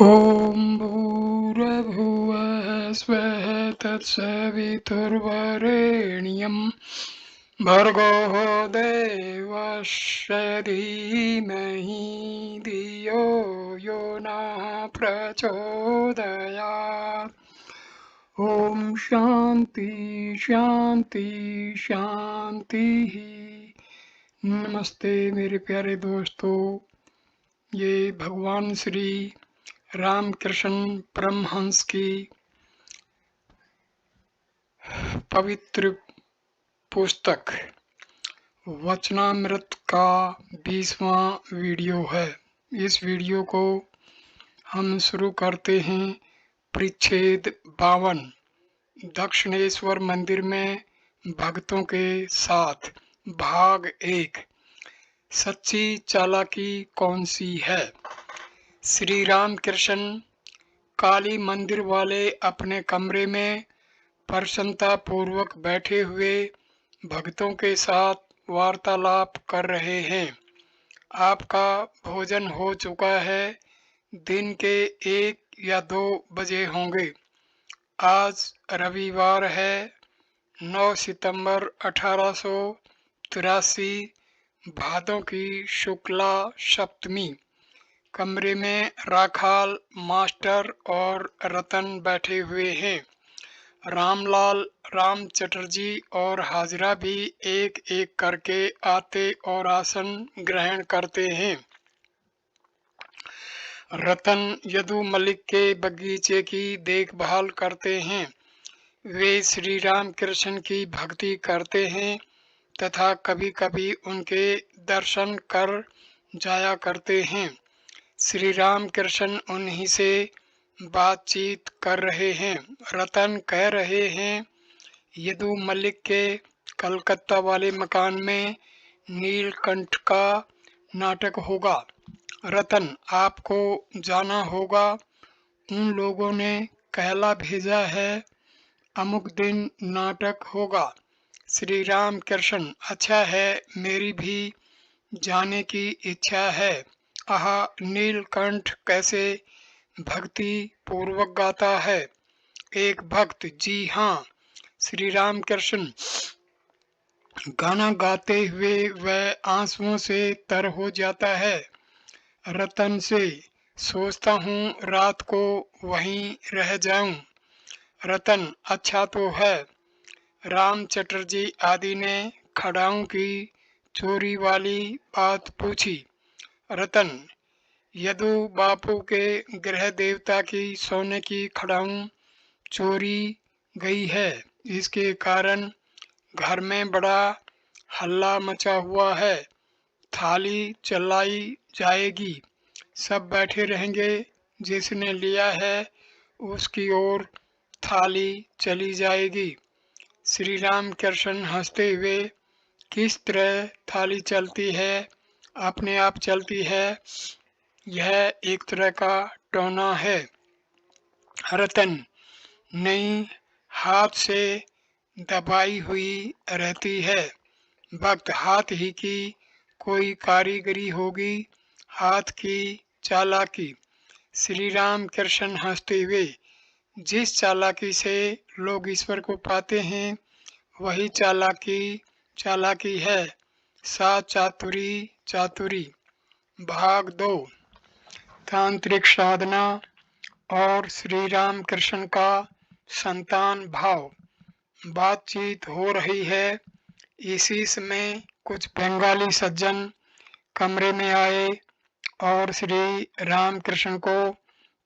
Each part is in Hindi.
ॐ भूर्भुवः स्वः तत्सवितुर्वरेण्यं भर्गो देवस्य धीमहि धियो यो नः प्रचोदयात्। ॐ शांति शांति शांति। नमस्ते मेरे प्यारे दोस्तों, ये भगवान श्री रामकृष्ण परमहंस की पवित्र पुस्तक वचनामृत का 20वां वीडियो है। इस वीडियो को हम शुरू करते हैं परिच्छेद 52 दक्षिणेश्वर मंदिर में भक्तों के साथ, भाग 1। सच्ची चालाकी कौन सी है। श्री रामकृष्ण काली मंदिर वाले अपने कमरे में प्रसन्नता पूर्वक बैठे हुए भक्तों के साथ वार्तालाप कर रहे हैं। आपका भोजन हो चुका है। दिन के 1 या 2 बजे होंगे। आज रविवार है, 9 सितंबर 1883 भादों की शुक्ला सप्तमी। कमरे में राखाल, मास्टर और रतन बैठे हुए हैं। रामलाल, राम चटर्जी और हाजरा भी एक एक करके आते और आसन ग्रहण करते हैं। रतन यदु मलिक के बगीचे की देखभाल करते हैं। वे श्री राम कृष्ण की भक्ति करते हैं तथा कभी कभी उनके दर्शन कर जाया करते हैं। श्री राम कृष्ण उन्हीं से बातचीत कर रहे हैं। रतन कह रहे हैं, यदु मलिक के कलकत्ता वाले मकान में नीलकंठ का नाटक होगा। रतन, आपको जाना होगा। उन लोगों ने कहला भेजा है, अमुक दिन नाटक होगा। श्री राम कृष्ण, अच्छा है, मेरी भी जाने की इच्छा है। आह, नीलकंठ कैसे भक्ति पूर्वक गाता है। एक भक्त, जी हाँ। श्री राम कृष्ण, गाना गाते हुए वह आंसुओं से तर हो जाता है। रतन से, सोचता हूँ रात को वहीं रह जाऊं। रतन, अच्छा तो है। राम चटर्जी आदि ने खड़ाऊं की चोरी वाली बात पूछी। रतन, यदु बापू के गृह देवता की सोने की खड़ाऊं चोरी गई है। इसके कारण घर में बड़ा हल्ला मचा हुआ है। थाली चलाई जाएगी। सब बैठे रहेंगे। जिसने लिया है उसकी ओर थाली चली जाएगी। श्री राम कृष्ण हंसते हुए, किस तरह थाली चलती है? अपने आप चलती है। यह एक तरह का टोना है। रतन, नहीं, हाथ से दबाई हुई रहती है। भक्त, हाथ ही की कोई कारीगरी होगी, हाथ की चालाकी। श्री राम कृष्ण हंसते हुए, जिस चालाकी से लोग ईश्वर को पाते हैं वही चालाकी है। सा चातुरी चातुरी। भाग 2, तांत्रिक साधना और श्री राम कृष्ण का संतान भाव। बातचीत हो रही है। इसी समय कुछ बंगाली सज्जन कमरे में आए और श्री राम कृष्ण को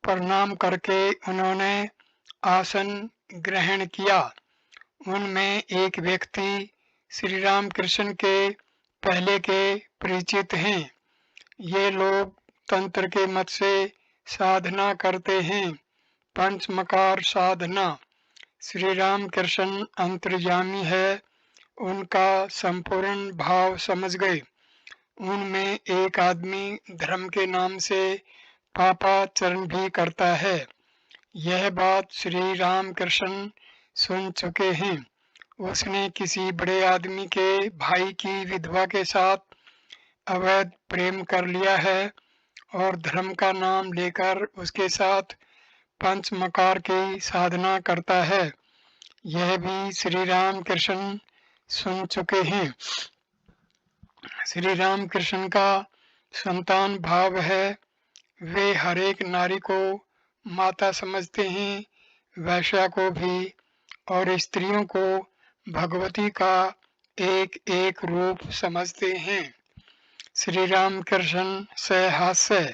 प्रणाम करके उन्होंने आसन ग्रहण किया। उनमें एक व्यक्ति श्री राम कृष्ण के पहले के परिचित हैं। ये लोग तंत्र के मत से साधना करते हैं, पंचमकार साधना। श्री राम कृष्ण अंतर्यामी है, उनका संपूर्ण भाव समझ गए। उनमें एक आदमी धर्म के नाम से पापाचरण भी करता है। यह बात श्री राम कृष्ण सुन चुके हैं। उसने किसी बड़े आदमी के भाई की विधवा के साथ अवैध प्रेम कर लिया है और धर्म का नाम लेकर उसके साथ पंचमकार की साधना करता है। यह भी श्री राम कृष्ण सुन चुके हैं। श्री राम कृष्ण का संतान भाव है। वे हर एक नारी को माता समझते हैं, वैश्या को भी, और स्त्रियों को भगवती का एक एक रूप समझते हैं। श्री राम कृष्ण से हास्य।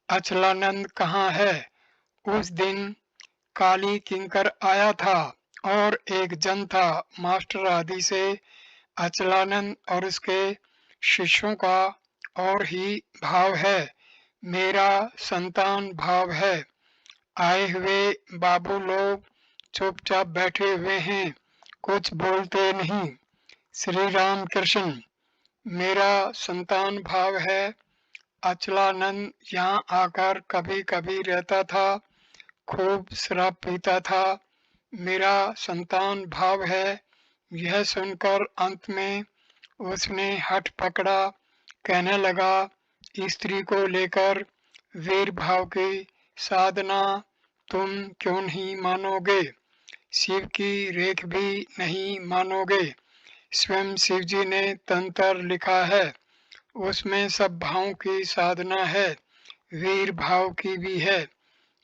अचलानंद कहाँ है? उस दिन काली किंकर आया था और एक जन था। मास्टर आदि से अचलानंद और उसके शिष्यों का और ही भाव है। मेरा संतान भाव है। आए हुए बाबू लोग चुपचाप बैठे हुए हैं, कुछ बोलते नहीं। श्री राम कृष्ण मेरा संतान भाव है। अचलानंद यहाँ आकर कभी कभी रहता था, खूब शराब पीता था। मेरा संतान भाव है। यह सुनकर अंत में उसने हठ पकड़ा, कहने लगा, स्त्री को लेकर वीर भाव की साधना तुम क्यों नहीं मानोगे? शिव की रेख भी नहीं मानोगे? स्वयं शिव जी ने तंत्र लिखा है, उसमें सब भावों की साधना है, वीर भाव की भी है।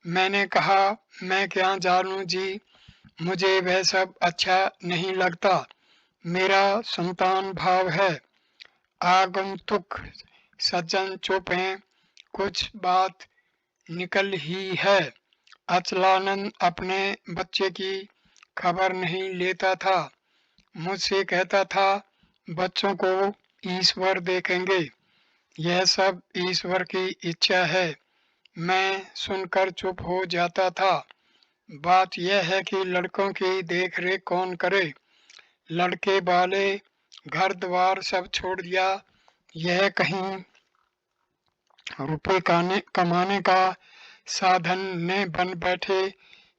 मैंने कहा, मैं क्या जानूं जी, मुझे वह सब अच्छा नहीं लगता। मेरा संतान भाव है। आगंतुक सज्जन चुप हैं, कुछ बात निकल ही है। अचलानंद अपने बच्चे की खबर नहीं लेता था। मुझसे कहता था, बच्चों को ईश्वर देखेंगे। यह सब ईश्वर की इच्छा है। मैं सुनकर चुप हो जाता था। बात यह है कि लड़कों की देख रेख कौन करे? लड़के वाले घर द्वार सब छोड़ दिया। यह कहीं रुपए कमाने का साधन न बन बैठे,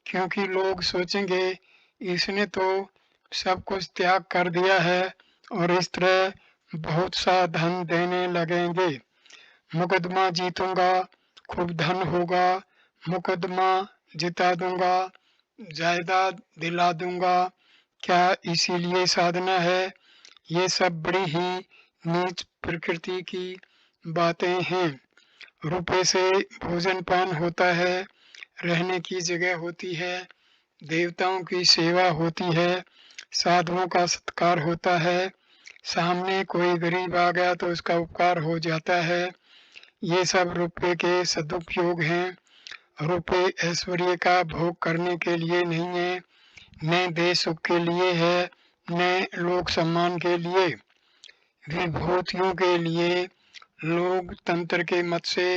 क्योंकि लोग सोचेंगे इसने तो सब कुछ त्याग कर दिया है और इस तरह बहुत सा धन देने लगेंगे। मुकदमा जीतूंगा, खूब धन होगा, मुकदमा जिता दूंगा, जायदाद दिला दूंगा। क्या इसीलिए साधना है? ये सब बड़ी ही नीच प्रकृति की बातें हैं। रुपए से भोजन पान होता है, रहने की जगह होती है, देवताओं की सेवा होती है, साधुओं का सत्कार होता है, सामने कोई गरीब आ गया तो उसका उपकार हो जाता है। ये सब रुपए के सदुपयोग हैं। रुपए ऐश्वर्य का भोग करने के लिए नहीं है, न देश सुख के लिए है, न लोक सम्मान के लिए। विभूतियों के लिए लोग तंत्र के मत से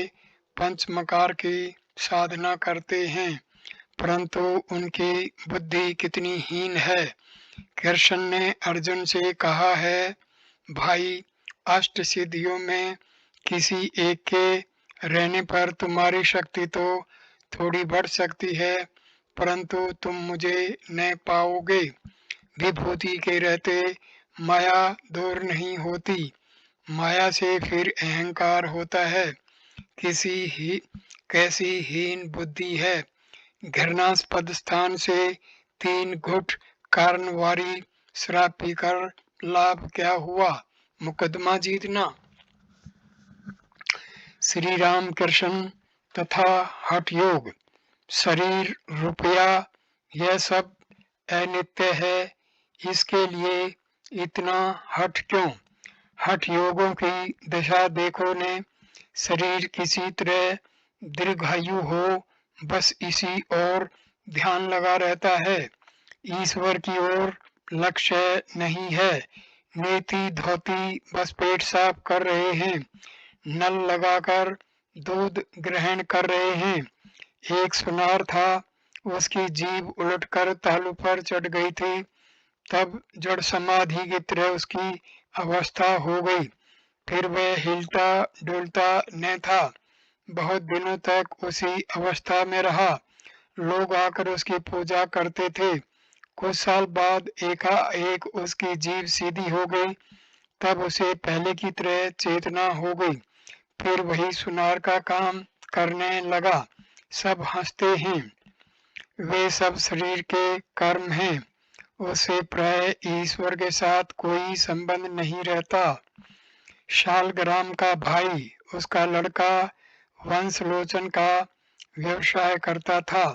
पंचमकार की साधना करते हैं, परंतु उनकी बुद्धि कितनी हीन है। कृष्ण ने अर्जुन से कहा है, भाई, अष्ट सिद्धियों में किसी एक के रहने पर तुम्हारी शक्ति तो थोड़ी बढ़ सकती है, परंतु तुम मुझे न पाओगे। विभूति के रहते माया दूर नहीं होती। माया से फिर अहंकार होता है। कैसी हीन बुद्धि है। घृणास्पद स्थान से 3 घुट कारणवारी शराब पीकर लाभ क्या हुआ? मुकदमा जीतना। श्री राम कृष्ण तथा हठ योग। शरीर, रुपया, यह सब अनित्य है। इसके लिए इतना हठ क्यों? हठ योगों की दशा देखो ने। शरीर किसी तरह दीर्घायु हो, बस इसी ओर ध्यान लगा रहता है। ईश्वर की ओर लक्ष्य नहीं है। नेति धोती बस पेट साफ कर रहे हैं, नल लगाकर दूध ग्रहण कर रहे हैं। एक सुनार था, उसकी जीभ उलटकर तालू पर चढ़ गई थी, तब जड़ समाधि की तरह उसकी अवस्था हो गई। फिर वह हिलता डुलता न था। बहुत दिनों तक उसी अवस्था में रहा। लोग आकर उसकी पूजा करते थे। कुछ साल बाद एकाएक उसकी जीभ सीधी हो गई, तब उसे पहले की तरह चेतना हो गई। फिर वही सुनार का काम करने लगा। सब हंसते हैं। वे सब शरीर के कर्म हैं। उसे प्राय ईश्वर के साथ कोई संबंध नहीं रहता। शालग्राम का भाई, उसका लड़का वंशलोचन का व्यवसाय करता था।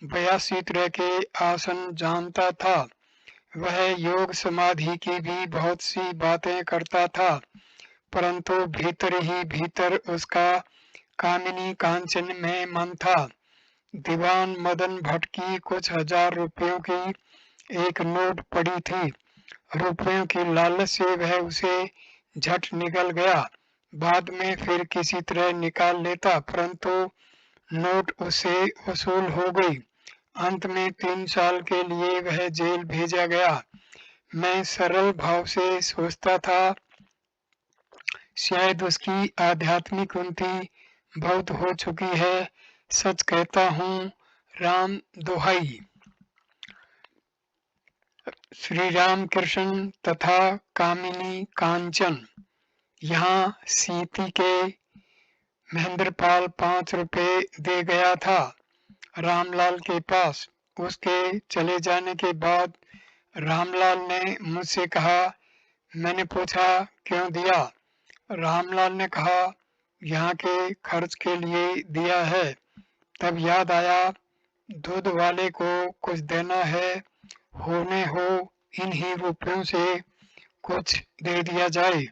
82 तरह के आसन जानता था। वह योग समाधि की भी बहुत सी बातें करता था, परंतु भीतर ही भीतर उसका कामिनी कांचन में मन था। दीवान मदन भट्ट की कुछ 1000 रुपयों की एक नोट पड़ी थी। रुपयों की लालच से वह उसे झट निकल गया। बाद में फिर किसी तरह निकाल लेता, परंतु नोट उससे वसूल हो गई। अंत में 3 साल के लिए वह जेल भेजा गया। मैं सरल भाव से सोचता था, शायद उसकी आध्यात्मिक उन्नति बहुत हो चुकी है। सच कहता हूँ, राम दोहाई। श्री राम कृष्ण तथा कामिनी कांचन। यहाँ सीती के महेंद्रपाल 5 रुपए दे गया था रामलाल के पास। उसके चले जाने के बाद रामलाल ने मुझसे कहा। मैंने पूछा, क्यों दिया? रामलाल ने कहा, यहाँ के खर्च के लिए दिया है। तब याद आया, दूध वाले को कुछ देना है, होने हो इन्हीं रुपयों से कुछ दे दिया जाए।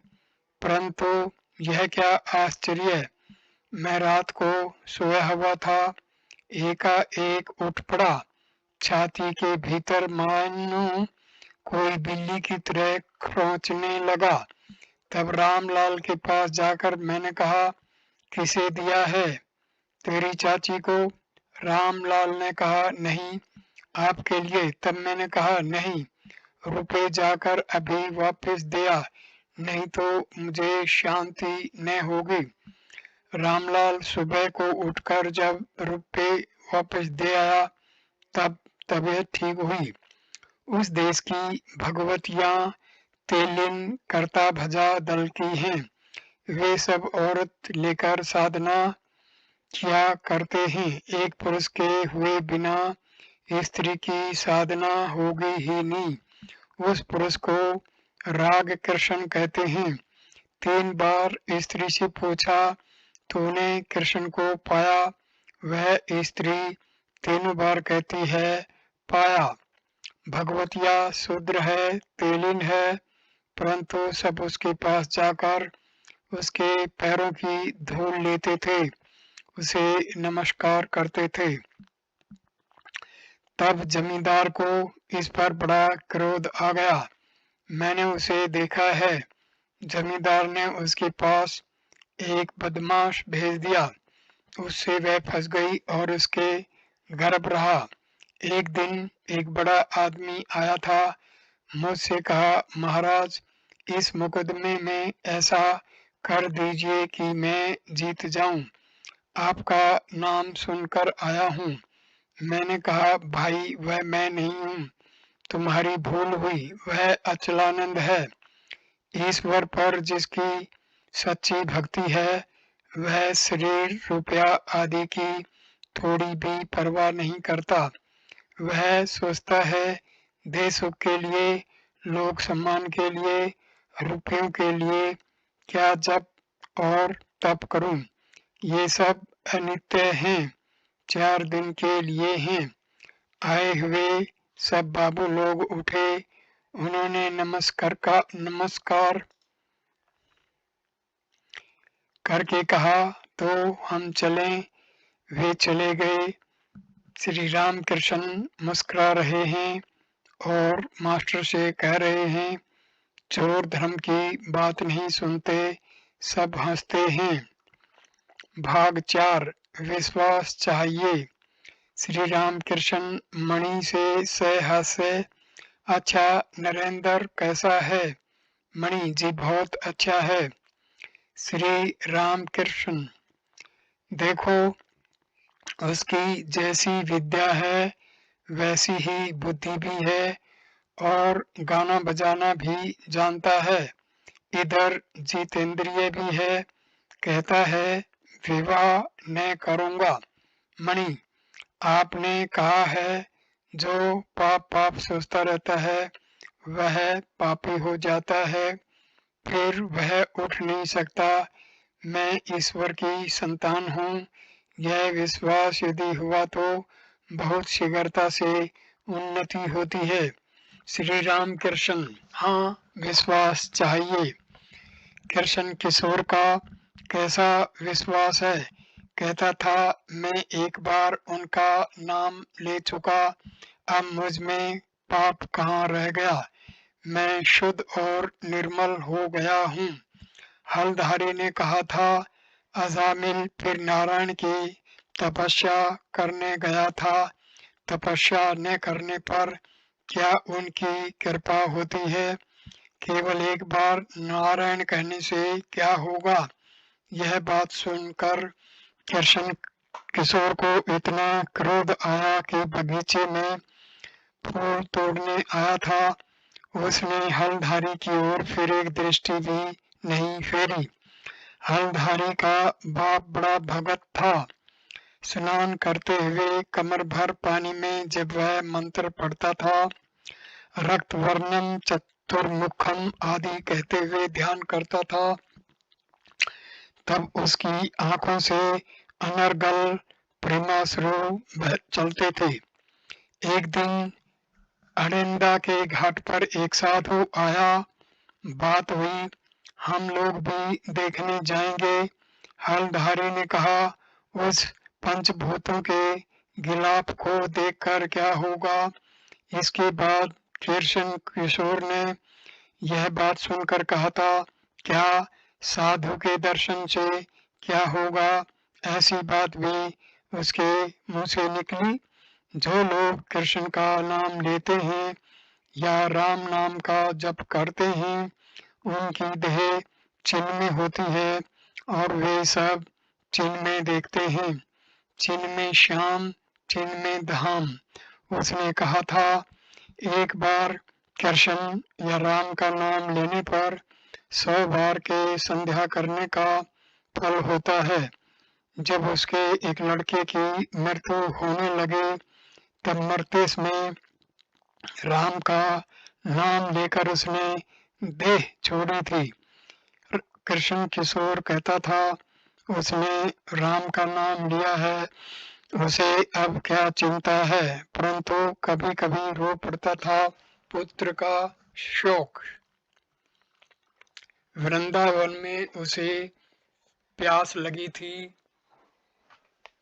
परंतु यह क्या आश्चर्य, मैं रात को सोया हुआ था, एकाएक उठ पड़ा। छाती के भीतर मानो कोई बिल्ली की तरह खरोंचने लगा। तब रामलाल के पास जाकर मैंने कहा, किसे दिया है? तेरी चाची को। रामलाल ने कहा, नहीं, आपके लिए। तब मैंने कहा, नहीं, रुपए जाकर अभी वापस दिया, नहीं तो मुझे शांति न होगी। रामलाल सुबह को उठकर जब रुपए वापस दे आया, तब तबीयत ठीक हुई। उस देश की भगवतियाँ तेलिन करता भजा दल की हैं। वे सब औरत लेकर साधना किया करते हैं। एक पुरुष के हुए बिना स्त्री की साधना होगी ही नहीं। उस पुरुष को राग कृष्ण कहते हैं। 3 बार स्त्री से पूछा, तूने कृष्ण को पाया? वह स्त्री 3 बार कहती है, पाया। भगवतिया शूद्र है, तेलिन है, परंतु सब उसके पास जाकर उसके पैरों की धूल लेते थे, उसे नमस्कार करते थे। तब जमींदार को इस पर बड़ा क्रोध आ गया। मैंने उसे देखा है। जमींदार ने उसके पास एक बदमाश भेज दिया। उससे वह फंस गई और उसके गर्भ रहा। एक दिन एक बड़ा आदमी आया था, मुझसे कहा, महाराज, इस मुकदमे में ऐसा कर दीजिए कि मैं जीत जाऊं। आपका नाम सुनकर आया हूँ। मैंने कहा, भाई, वह मैं नहीं हूँ, तुम्हारी भूल हुई, वह अचलानंद है। ईश्वर पर जिसकी सच्ची भक्ति है, वह शरीर, रुपया आदि की थोड़ी भी परवाह नहीं करता। वह सोचता है, देह सुख के लिए, लोक सम्मान के लिए, रुपयों के लिए क्या जप और तप करूं। ये सब अनित्य हैं, 4 दिन के लिए हैं। आए हुए सब बाबू लोग उठे। उन्होंने नमस्कार करके कहा, तो हम चलें। वे चले गए। श्री राम कृष्ण मुस्कुरा रहे हैं और मास्टर से कह रहे हैं, चोर धर्म की बात नहीं सुनते, सब हंसते हैं। भाग 4, विश्वास चाहिए। श्री राम कृष्ण मणि से सहस्य, अच्छा नरेंद्र कैसा है? मणि जी बहुत अच्छा है। श्री राम कृष्ण, देखो, उसकी जैसी विद्या है वैसी ही बुद्धि भी है और गाना बजाना भी जानता है। इधर जितेंद्रिय भी है, कहता है विवाह न करूँगा। मणि, आपने कहा है जो पाप पाप सोचता रहता है वह पापी हो जाता है, फिर वह उठ नहीं सकता। मैं ईश्वर की संतान हूँ, यह विश्वास यदि हुआ तो बहुत शीघ्रता से उन्नति होती है। श्री राम कृष्ण, हाँ विश्वास चाहिए। कृष्ण किशोर का कैसा विश्वास है? कहता था मैं एक बार उनका नाम ले चुका, अब मुझ में पाप कहाँ रह गया, मैं शुद्ध और निर्मल हो गया हूँ। हलधारी ने कहा था अजामिल फिर नारायण की तपस्या करने गया था, तपस्या न करने पर क्या उनकी कृपा होती है? केवल एक बार नारायण कहने से क्या होगा? यह बात सुनकर कृष्ण किशोर को इतना क्रोध आया कि बगीचे में फूल तोड़ने आया था, उसने हलधारी की ओर फिर एक दृष्टि भी नहीं फेरी। हलधारी का बाप बड़ा भगत था। स्नान करते हुए कमर भर पानी में जब वह मंत्र पढ़ता था, रक्त वर्णम चतुर्मुखम आदि कहते हुए ध्यान करता था, तब उसकी आंखों से अनर्गल प्रेमाश्रु चलते थे। एक दिन अड़िंदा के घाट पर एक साधु आया, बात हुई हम लोग भी देखने जाएंगे। हलधारी ने कहा उस पंचभूतों के गिलाप को देखकर क्या होगा? इसके बाद कृष्ण किशोर ने यह बात सुनकर कहा था क्या साधु के दर्शन से क्या होगा? ऐसी बात भी उसके मुंह से निकली। जो लोग कृष्ण का नाम लेते हैं या राम नाम का जप करते हैं उनकी देह चिन्ह में होती है और वे सब चिन्ह में देखते हैं। चिन्ह में श्याम, चिन्ह में धाम। उसने कहा था एक बार कृष्ण या राम का नाम लेने पर 100 बार के संध्या करने का फल होता है। जब उसके एक लड़के की मृत्यु होने लगे तब मरते समय राम का नाम लेकर उसने देह छोड़ी थी। कृष्ण किशोर कहता था उसने राम का नाम लिया है, उसे अब क्या चिंता है, परंतु कभी कभी रो पड़ता था पुत्र का शोक। वृंदावन में उसे प्यास लगी थी।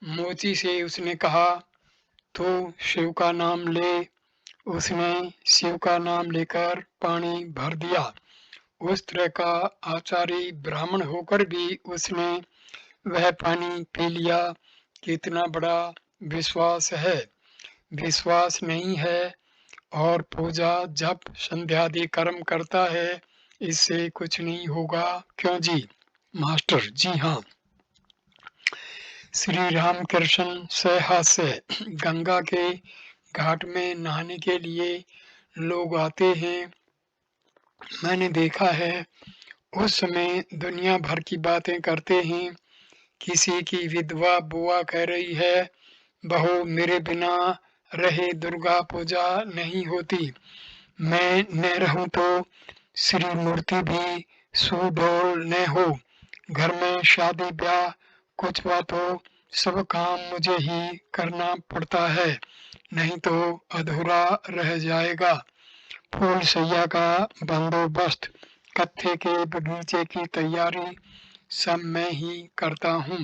मोची से उसने कहा तो शिव का नाम ले। उसने शिव का नाम लेकर पानी भर दिया। उस तरह का आचारी ब्राह्मण होकर भी उसने वह पानी पी लिया। कितना बड़ा विश्वास है। विश्वास नहीं है और पूजा जप संध्यादि कर्म करता है, इससे कुछ नहीं होगा। क्यों जी मास्टर? जी हाँ। श्री रामकृष्ण से गंगा के घाट में नहाने के लिए लोग आते हैं। मैंने देखा है उस समय दुनिया भर की बातें करते हैं। किसी की विधवा बुआ कह रही है बहू मेरे बिना रहे दुर्गा पूजा नहीं होती, मैं न रहूं तो श्री मूर्ति भी सुडौल न हो। घर में शादी ब्याह कुछ बात हो सब काम मुझे ही करना पड़ता है, नहीं तो अधूरा रह जाएगा। फूल सैया का बंदोबस्त, कत्थे के बगीचे की तैयारी सब मैं ही करता हूँ।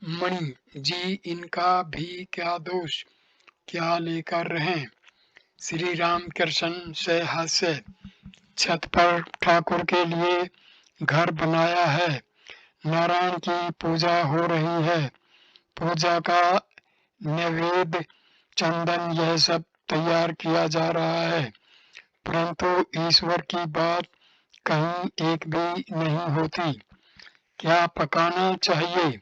मणि जी इनका भी क्या दोष, क्या लेकर रहें। श्री राम कृष्ण से हास्य। छत पर ठाकुर के लिए घर बनाया है। नारायण की पूजा हो रही है। पूजा का नैवेद्य चंदन यह सब तैयार किया जा रहा है, परंतु ईश्वर की बात कहीं एक भी नहीं होती। क्या पकाना चाहिए?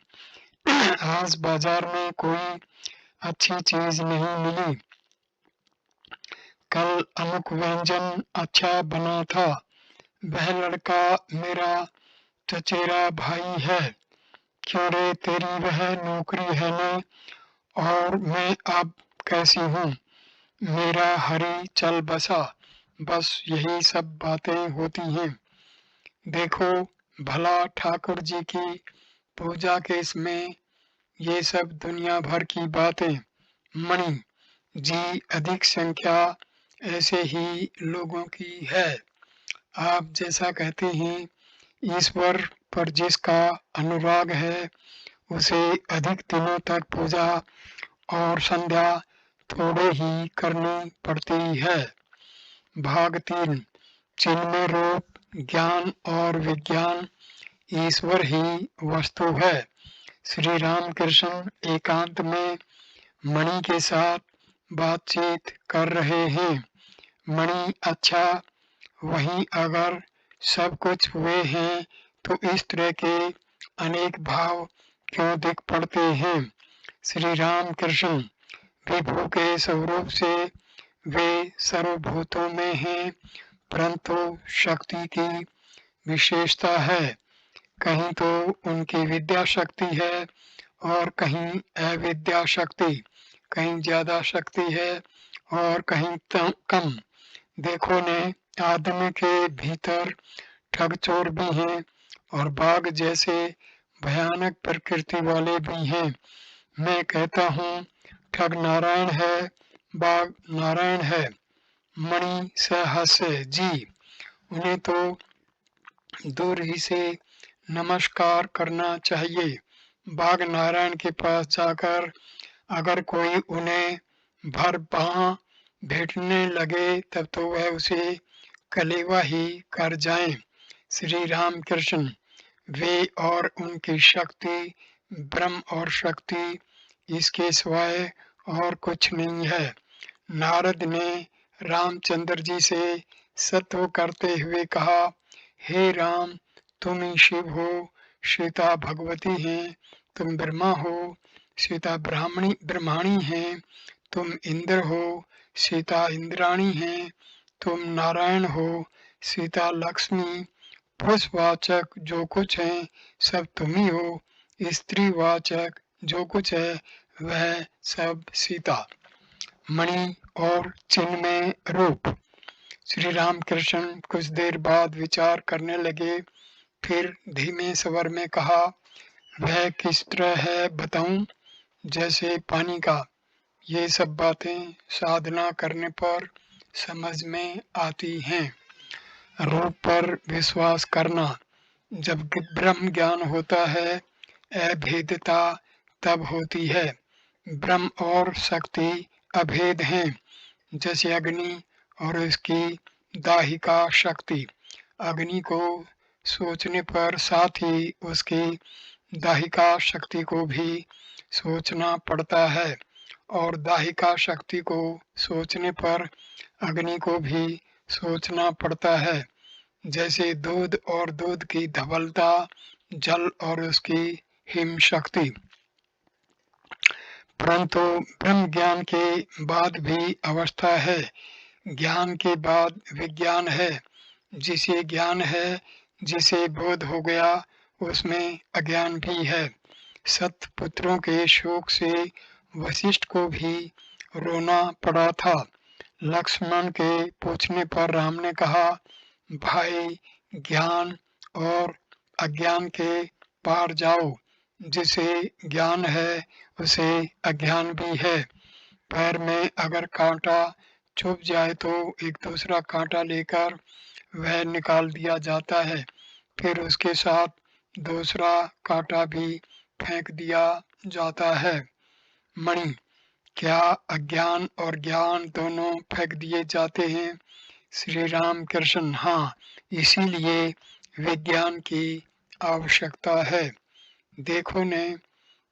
आज बाजार में कोई अच्छी चीज नहीं मिली। कल अमुक व्यंजन अच्छा बना था। वह लड़का मेरा चचेरा भाई है, क्यों रे तेरी वह नौकरी है न, और मैं अब कैसी हूँ, मेरा हरि चल बसा, बस यही सब बातें होती हैं। देखो भला ठाकुर जी की पूजा के इसमें ये सब दुनिया भर की बातें। मणि जी अधिक संख्या ऐसे ही लोगों की है। आप जैसा कहते हैं, ईश्वर पर जिसका अनुराग है उसे अधिक दिनों तक पूजा और संध्या थोड़े ही करनी पड़ती है। भाग 3। जिनमें रूप, ज्ञान और विज्ञान ईश्वर ही वस्तु है। श्री रामकृष्ण एकांत में मणि के साथ बातचीत कर रहे हैं। मणि अच्छा, वहीं अगर सब कुछ वे हैं तो इस तरह के अनेक भाव क्यों दिख पड़ते हैं। श्री रामकृष्ण विभु के स्वरूप से वे सर्वभूतों में हैं, परंतु शक्ति की विशेषता है। कहीं तो उनकी विद्या शक्ति है और कहीं अविद्या शक्ति, कहीं ज्यादा शक्ति है और कहीं कम। देखो ने आदमी के भीतर ठग चोर भी हैं और बाघ जैसे भयानक प्रकृति वाले भी हैं। मैं कहता हूँ ठग नारायण है, बाघ नारायण है। मणि सहस्य जी, उन्हें तो दूर ही से नमस्कार करना चाहिए। बाघ नारायण के पास जाकर अगर कोई उन्हें भर बाह भेंटने लगे तब तो वह उसे कलेवा ही कर जाएं। श्री रामकृष्ण वे और उनकी शक्ति ब्रह्म और शक्ति, इसके सिवाय और कुछ नहीं है। नारद ने रामचंद्र जी से सत्व करते हुए कहा, हे राम, तुम ही शिव हो, सीता भगवती हैं, तुम ब्रह्मा हो, सीता ब्रह्माणी हैं, तुम इंद्र हो, सीता इंद्राणी हैं, तुम नारायण हो, सीता लक्ष्मी, पुरुषवाचक जो कुछ है सब तुम ही हो, स्त्रीवाचक जो कुछ है वह सब सीता। मणि और चिन्ह में रूप। श्री रामकृष्ण कुछ देर बाद विचार करने लगे, फिर धीमे स्वर में कहा, वह किस तरह है बताऊं, जैसे पानी का। ये सब बातें साधना करने पर समझ में आती हैं। रूप पर विश्वास करना। जब ब्रह्म ज्ञान होता है, अभेदता तब होती है। ब्रह्म और शक्ति अभेद हैं, जैसे अग्नि और उसकी दाहिका शक्ति। अग्नि को सोचने पर साथ ही उसकी दाहिका शक्ति को भी सोचना पड़ता है और दाहिका शक्ति को सोचने पर अग्नि को भी सोचना पड़ता है। जैसे दूध और दूध की धवलता, जल और उसकी हिम शक्ति। परंतु ब्रह्म ज्ञान के बाद भी अवस्था है। ज्ञान के बाद विज्ञान है। जिसे ज्ञान है, जिसे बोध हो गया, उसमें अज्ञान भी है। सतपुत्रों के शोक से वशिष्ठ को भी रोना पड़ा था। लक्ष्मण के पूछने पर राम ने कहा, भाई ज्ञान और अज्ञान के पार जाओ। जिसे ज्ञान है उसे अज्ञान भी है। पैर में अगर कांटा चुभ जाए तो एक दूसरा कांटा लेकर वह निकाल दिया जाता है, फिर उसके साथ दूसरा कांटा भी फेंक दिया जाता है। मणि, क्या अज्ञान और ज्ञान दोनों फेंक दिए जाते हैं? श्री रामकृष्ण, हाँ, इसीलिए विज्ञान की आवश्यकता है। देखो ने,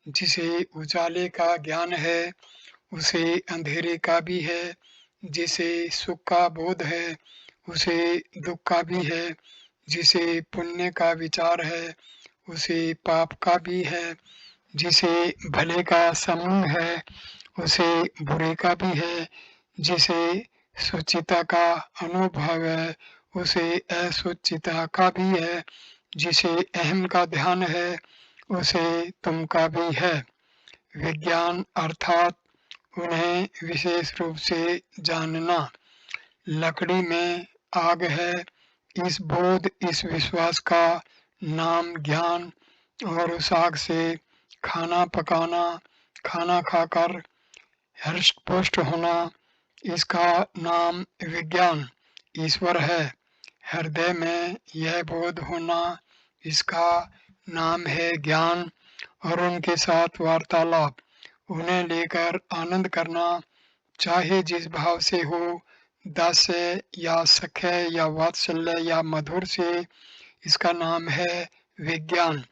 जिसे उजाले का ज्ञान है उसे अंधेरे का भी है, जिसे सुख का बोध है उसे दुख का भी है, जिसे पुण्य का विचार है उसे पाप का भी है, जिसे भले का समूह है उसे बुरे का भी है, जिसे सुचिता का अनुभव है उसे असुचिता का भी है, जिसे अहम का ध्यान है उसे तुमका भी है। विज्ञान अर्थात उन्हें विशेष रूप से जानना। लकड़ी में आग है, इस बोध, इस विश्वास का नाम ज्ञान, और उस आग से खाना पकाना, खाना खाकर हृष्ट-पुष्ट होना, इसका नाम विज्ञान। ईश्वर है हृदय में, यह बोध होना, इसका नाम है ज्ञान। और उनके साथ वार्तालाप, उन्हें लेकर आनंद करना, चाहे जिस भाव से हो, दास्य या सख्य या वात्सल्य या मधुर से, इसका नाम है विज्ञान।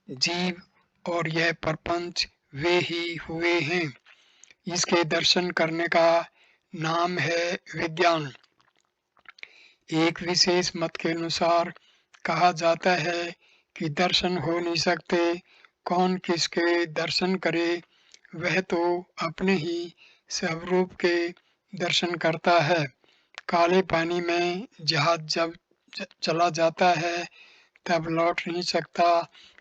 जीव और यह प्रपंच वे ही हुए हैं, इसके दर्शन करने का नाम है विज्ञान। एक विशेष मत के अनुसार कहा जाता है कि दर्शन हो नहीं सकते, कौन किसके दर्शन करे, वह तो अपने ही स्वरूप के दर्शन करता है। काले पानी में जहाज जब चला जाता है तब लौट नहीं सकता,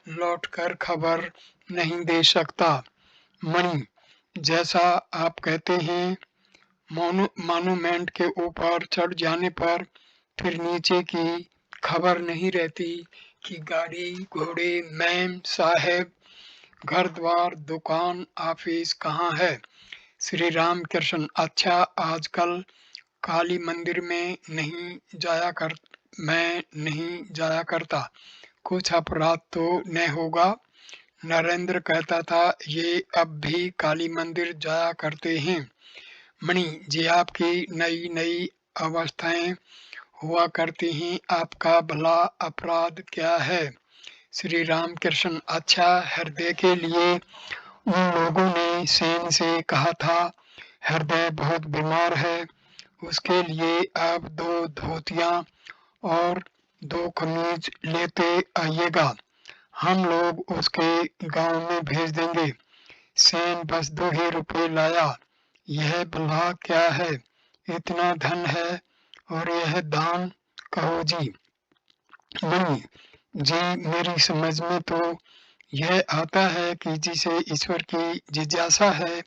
लौटकर खबर नहीं दे सकता। मणि, जैसा आप कहते हैं, मॉन्यूमेंट के ऊपर चढ़ जाने पर फिर नीचे की खबर नहीं रहती कि गाड़ी घोड़े मैम साहेब घर द्वार दुकान ऑफिस कहाँ है। श्री राम कृष्ण, अच्छा आजकल काली मंदिर में मैं नहीं जाया करता, कुछ अपराध तो न होगा। नरेंद्र कहता था ये अब भी काली मंदिर जाया करते हैं। मणि जी, आपकी नई नई अवस्थाएं हुआ करती हैं, आपका भला अपराध क्या है। श्री राम कृष्ण, अच्छा हृदय के लिए उन लोगों ने सेन से कहा था हृदय बहुत बीमार है, उसके लिए आप 2 धोतियां और 2 कमीज लेते आइएगा, हम लोग उसके गांव में भेज देंगे। सेन बस 2 ही रुपये लाया। यह भला क्या है, इतना धन है और यह दान, कहो जी। मणि जी, मेरी समझ में तो यह आता है कि जिसे ईश्वर की जिज्ञासा है,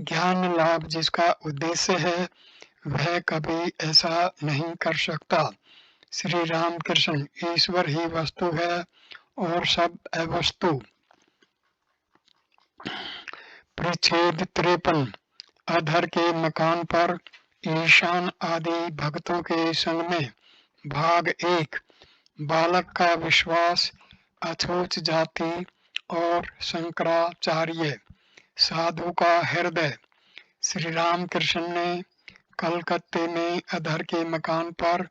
ज्ञान लाभ जिसका उद्देश्य है, वह कभी ऐसा नहीं कर सकता। श्री राम कृष्ण, ईश्वर ही वस्तु है और सब अवस्तु। परिच्छेद 53। अधर के मकान पर ईशान आदि भक्तों के संग में। भाग 1। बालक का विश्वास, अछूत जाति और शंकराचार्य। साधु का हृदय। श्री राम कृष्ण ने कलकत्ते में अधर के मकान पर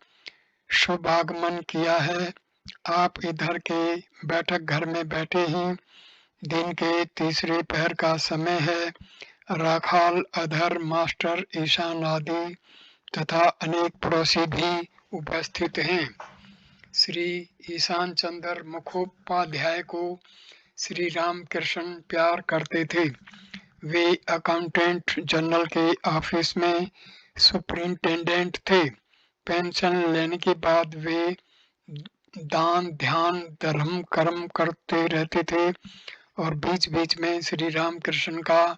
शुभ आगमन किया है। आप इधर के बैठक घर में बैठे ही, दिन के तीसरे पहर का समय है। राखाल, अधर, मास्टर, ईशान आदि तथा अनेक पड़ोसी भी उपस्थित हैं। श्री ईशान चंद्र मुखोपाध्याय को श्री राम कृष्ण प्यार करते थे। वे अकाउंटेंट जनरल के ऑफिस में सुपरिंटेंडेंट थे। पेंशन लेने के बाद वे दान ध्यान धर्म कर्म करते रहते थे और बीच बीच में श्री राम कृष्ण का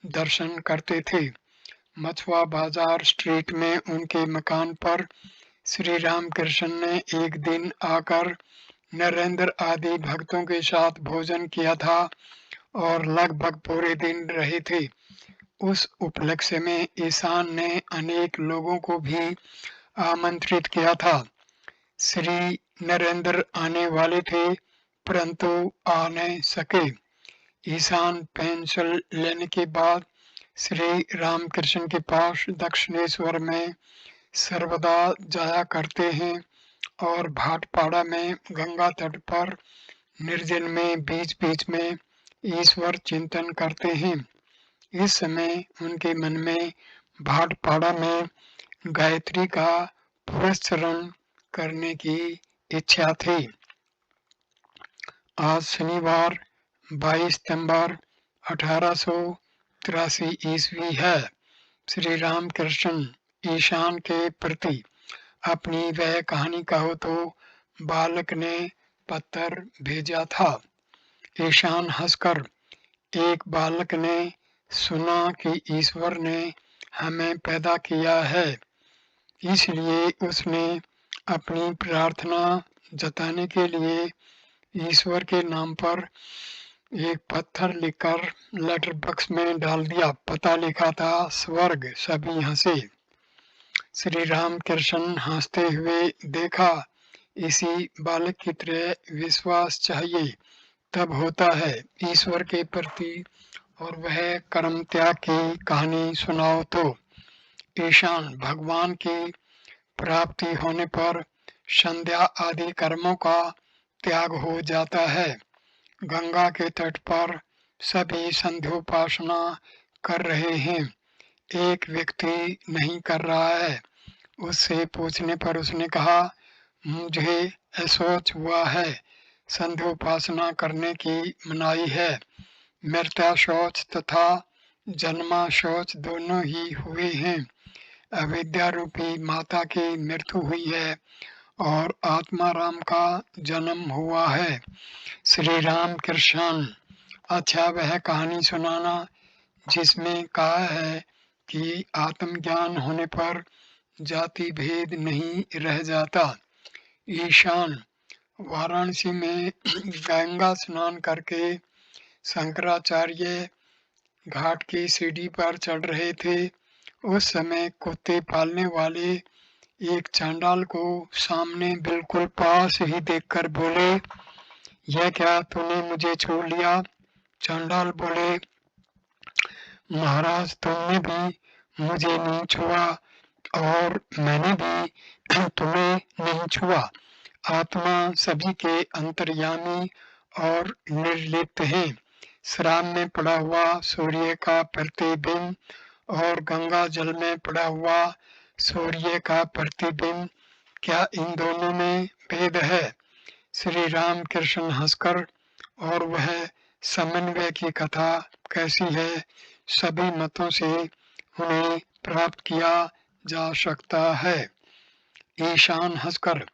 दर्शन करते थे। मछुआ बाजार स्ट्रीट में उनके मकान पर श्री राम कृष्ण ने एक दिन आकर नरेंद्र आदि भक्तों के साथ भोजन किया था और लगभग पूरे दिन रहे थे। उस उपलक्ष्य में ईशान ने अनेक लोगों को भी आमंत्रित किया था। श्री नरेंद्र आने वाले थे परंतु आ नहीं सके। ईशान पेंशन लेने के बाद श्री रामकृष्ण के पास दक्षिणेश्वर में सर्वदा जाया करते हैं और भाटपाड़ा में गंगा तट पर निर्जन में बीच बीच में ईश्वर चिंतन करते हैं। इस समय उनके मन में भाटपाड़ा में गायत्री का पुरस्चरण करने की इच्छा थी। आज शनिवार 22 सितंबर 1883 ईस्वी है। श्री रामकृष्ण ईशान के प्रति अपनी वह कहानी कहो तो बालक ने पत्र भेजा था। ईशान हंसकर, एक बालक ने सुना कि ईश्वर ने हमें पैदा किया है, इसलिए उसने अपनी प्रार्थना जताने के लिए ईश्वर के नाम पर एक पत्थर लिखकर लेटर बॉक्स में डाल दिया। पता लिखा था स्वर्ग। सभी हंसे। श्री राम कृष्ण हंसते हुए, देखा, इसी बालक की तरह विश्वास चाहिए, तब होता है ईश्वर के प्रति और वह कर्म त्याग की कहानी सुनाओ तो। ईशान, भगवान की प्राप्ति होने पर संध्या आदि कर्मों का त्याग हो जाता है। गंगा के तट पर सभी संध्योपासना कर रहे हैं, एक व्यक्ति नहीं कर रहा है। उससे पूछने पर उसने कहा, मुझे अशौच हुआ है, संध्योपासना करने की मनाही है। मृत्या शौच तथा जन्मा शौच दोनों ही हुए हैं। अविद्या रूपी माता की मृत्यु हुई है और आत्मा राम का जन्म हुआ है। श्री राम कृष्ण, अच्छा वह कहानी सुनाना जिसमें कहा है कि आत्मज्ञान होने पर जाति भेद नहीं रह जाता। ईशान, वाराणसी में गंगा स्नान करके शंकराचार्य घाट की सीढ़ी पर चढ़ रहे थे। उस समय कुत्ते पालने वाले एक चांडाल को सामने बिल्कुल पास ही देखकर बोले, यह क्या तूने मुझे छोड़ लिया? चांडाल बोले, महाराज तुमने भी मुझे नहीं छुआ और मैंने भी तुम्हें नहीं छुआ। आत्मा सभी के अंतर्यामी और निर्लिप्त है। शराब में पड़ा हुआ सूर्य का प्रतिबिंब और गंगा जल में पड़ा हुआ सूर्य का प्रतिबिंब, क्या इन दोनों में भेद है? श्री राम कृष्ण हंसकर, और वह समन्वय की कथा कैसी है, सभी मतों से उन्हें प्राप्त किया जा सकता है। ईशान हंसकर,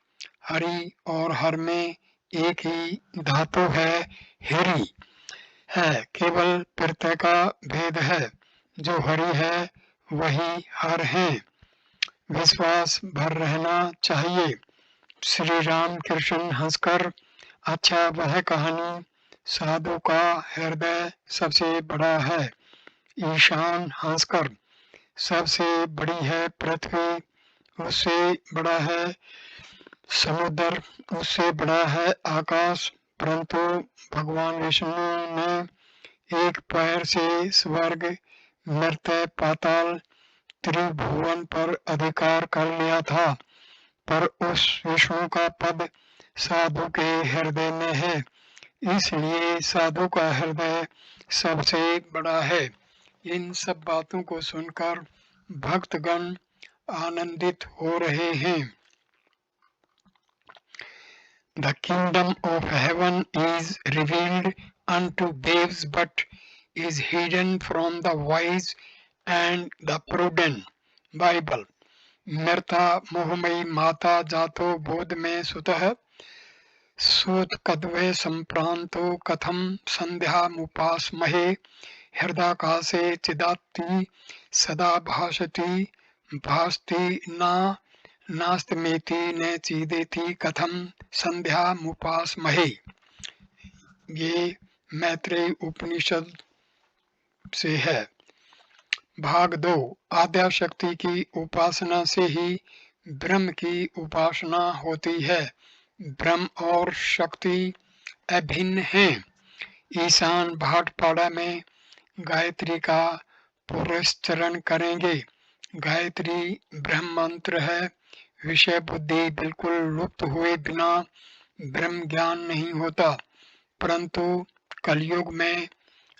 हरि और हर में एक ही धातु है, हिरि है, केवल प्रत्यय का भेद है। जो हरि है वही हर है, विश्वास भर रहना चाहिए। श्री राम कृष्ण हंसकर, अच्छा वह कहानी, साधु का हृदय सबसे बड़ा है। ईशान हंसकर, सबसे बड़ी है पृथ्वी, उससे बड़ा है समुद्र, उससे बड़ा है आकाश, परंतु भगवान विष्णु ने एक पैर से स्वर्ग, मर्त्य, पाताल, त्रिभुवन पर अधिकार कर लिया था, पर उस विष्णु का पद साधु के हृदय में है, इसलिए साधु का हृदय सबसे बड़ा है। इन सब बातों को सुनकर भक्तगण आनंदित हो रहे हैं। The kingdom of heaven is revealed unto babes, but is hidden from the wise and the prudent. Bible. मृता मोहमयी माता जातो बोध में सुतः सूत कद्वे संप्रांतो कथम संध्या मुपास्महे हृदाकाशे चिदात्ति सदा भासति भासति नास्तमेति न चीदेति कथम संध्या मुपास्महे। ये मैत्रेय उपनिषद से है। भाग 2। आद्याशक्ति की उपासना से ही ब्रह्म की उपासना होती है। ब्रह्म और शक्ति अभिन्न हैं। ईशान भाटपाड़ा में गायत्री का पुरस्चरण करेंगे। गायत्री ब्रह्म मंत्र है। विषय बुद्धि बिल्कुल लुप्त हुए बिना ब्रह्म ज्ञान नहीं होता, परंतु कलयुग में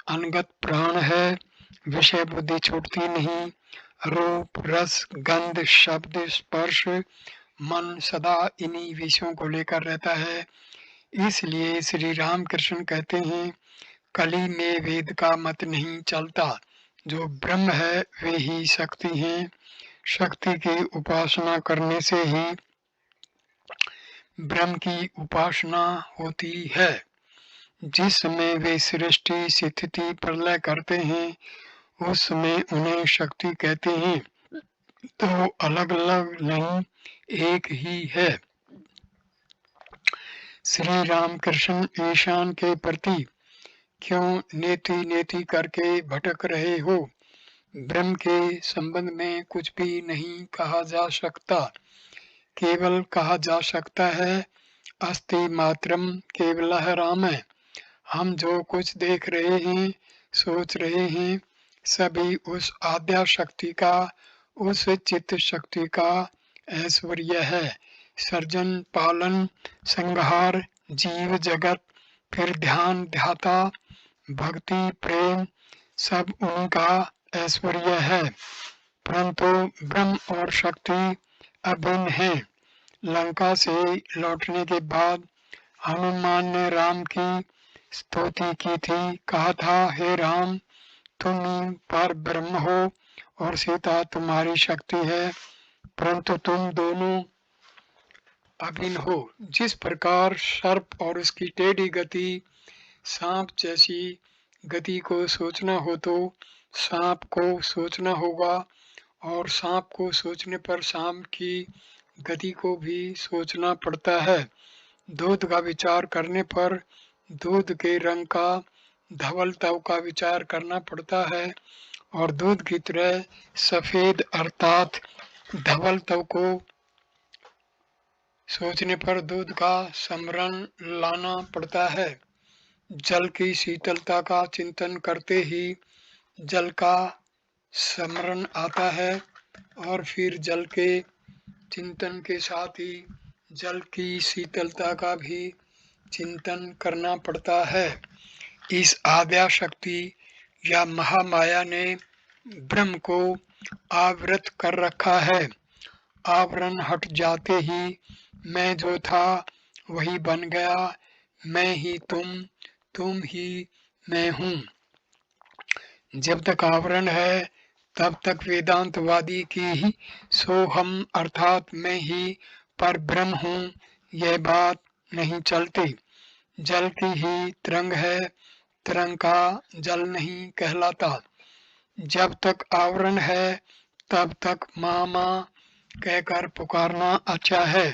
अनगत प्राण है, विषय बुद्धि छूटती नहीं। रूप, रस, गंध, शब्द, स्पर्श, मन सदा इन्हीं विषयों को लेकर रहता है। इसलिए श्री राम कृष्ण कहते हैं, कली में वेद का मत नहीं चलता। जो ब्रह्म है वे ही शक्ति हैं। शक्ति की उपासना करने से ही ब्रह्म की उपासना होती है। जिस समय वे सृष्टि स्थिति प्रलय करते हैं उस समय उन्हें शक्ति कहते हैं, तो अलग अलग नहीं, एक ही है। श्री रामकृष्ण ईशान के प्रति क्यों नेति नेति करके भटक रहे हो? ब्रह्म के संबंध में कुछ भी नहीं कहा जा सकता, केवल कहा जा सकता है अस्ति मात्रम केवलः राम। हम जो कुछ देख रहे हैं, सोच रहे हैं, सभी उस आद्या शक्ति का, उस चित्त शक्ति का ऐश्वर्य है। सर्जन, पालन, संहार, जीव जगत, फिर ध्यान, ध्याता, भक्ति, प्रेम, सब उनका ऐश्वर्य है। परंतु ब्रह्म और शक्ति अभिन्न हैं। लंका से लौटने के बाद हनुमान ने राम की स्तुति की थी, कहा था, हे राम, तुम ही पर ब्रह्म हो और सीता तुम्हारी शक्ति है, परंतु तुम दोनों अभिन्न हो। जिस प्रकार सर्प और उसकी टेढ़ी गति, सांप जैसी गति को सोचना हो तो सांप को सोचना होगा, और सांप को सोचने पर सांप की गति को भी सोचना पड़ता है। दूध का विचार करने पर दूध के रंग का, धवल तव का विचार करना पड़ता है, और दूध की तरह सफेद अर्थात धवल तव को सोचने पर दूध का स्मरण लाना पड़ता है। जल की शीतलता का चिंतन करते ही जल का स्मरण आता है, और फिर जल के चिंतन के साथ ही जल की शीतलता का भी चिंतन करना पड़ता है। इस आद्या शक्ति या महामाया ने ब्रह्म को आवृत कर रखा है। आवरण हट जाते ही मैं जो था वही बन गया, मैं ही तुम ही मैं हूँ। जब तक आवरण है तब तक वेदांतवादी की ही सोहम अर्थात मैं ही पर ब्रह्म हूँ यह बात नहीं चलती। जल की ही तरंग है, तरंग का जल नहीं कहलाता। जब तक आवरण है तब तक माँ माँ कहकर पुकारना अच्छा है।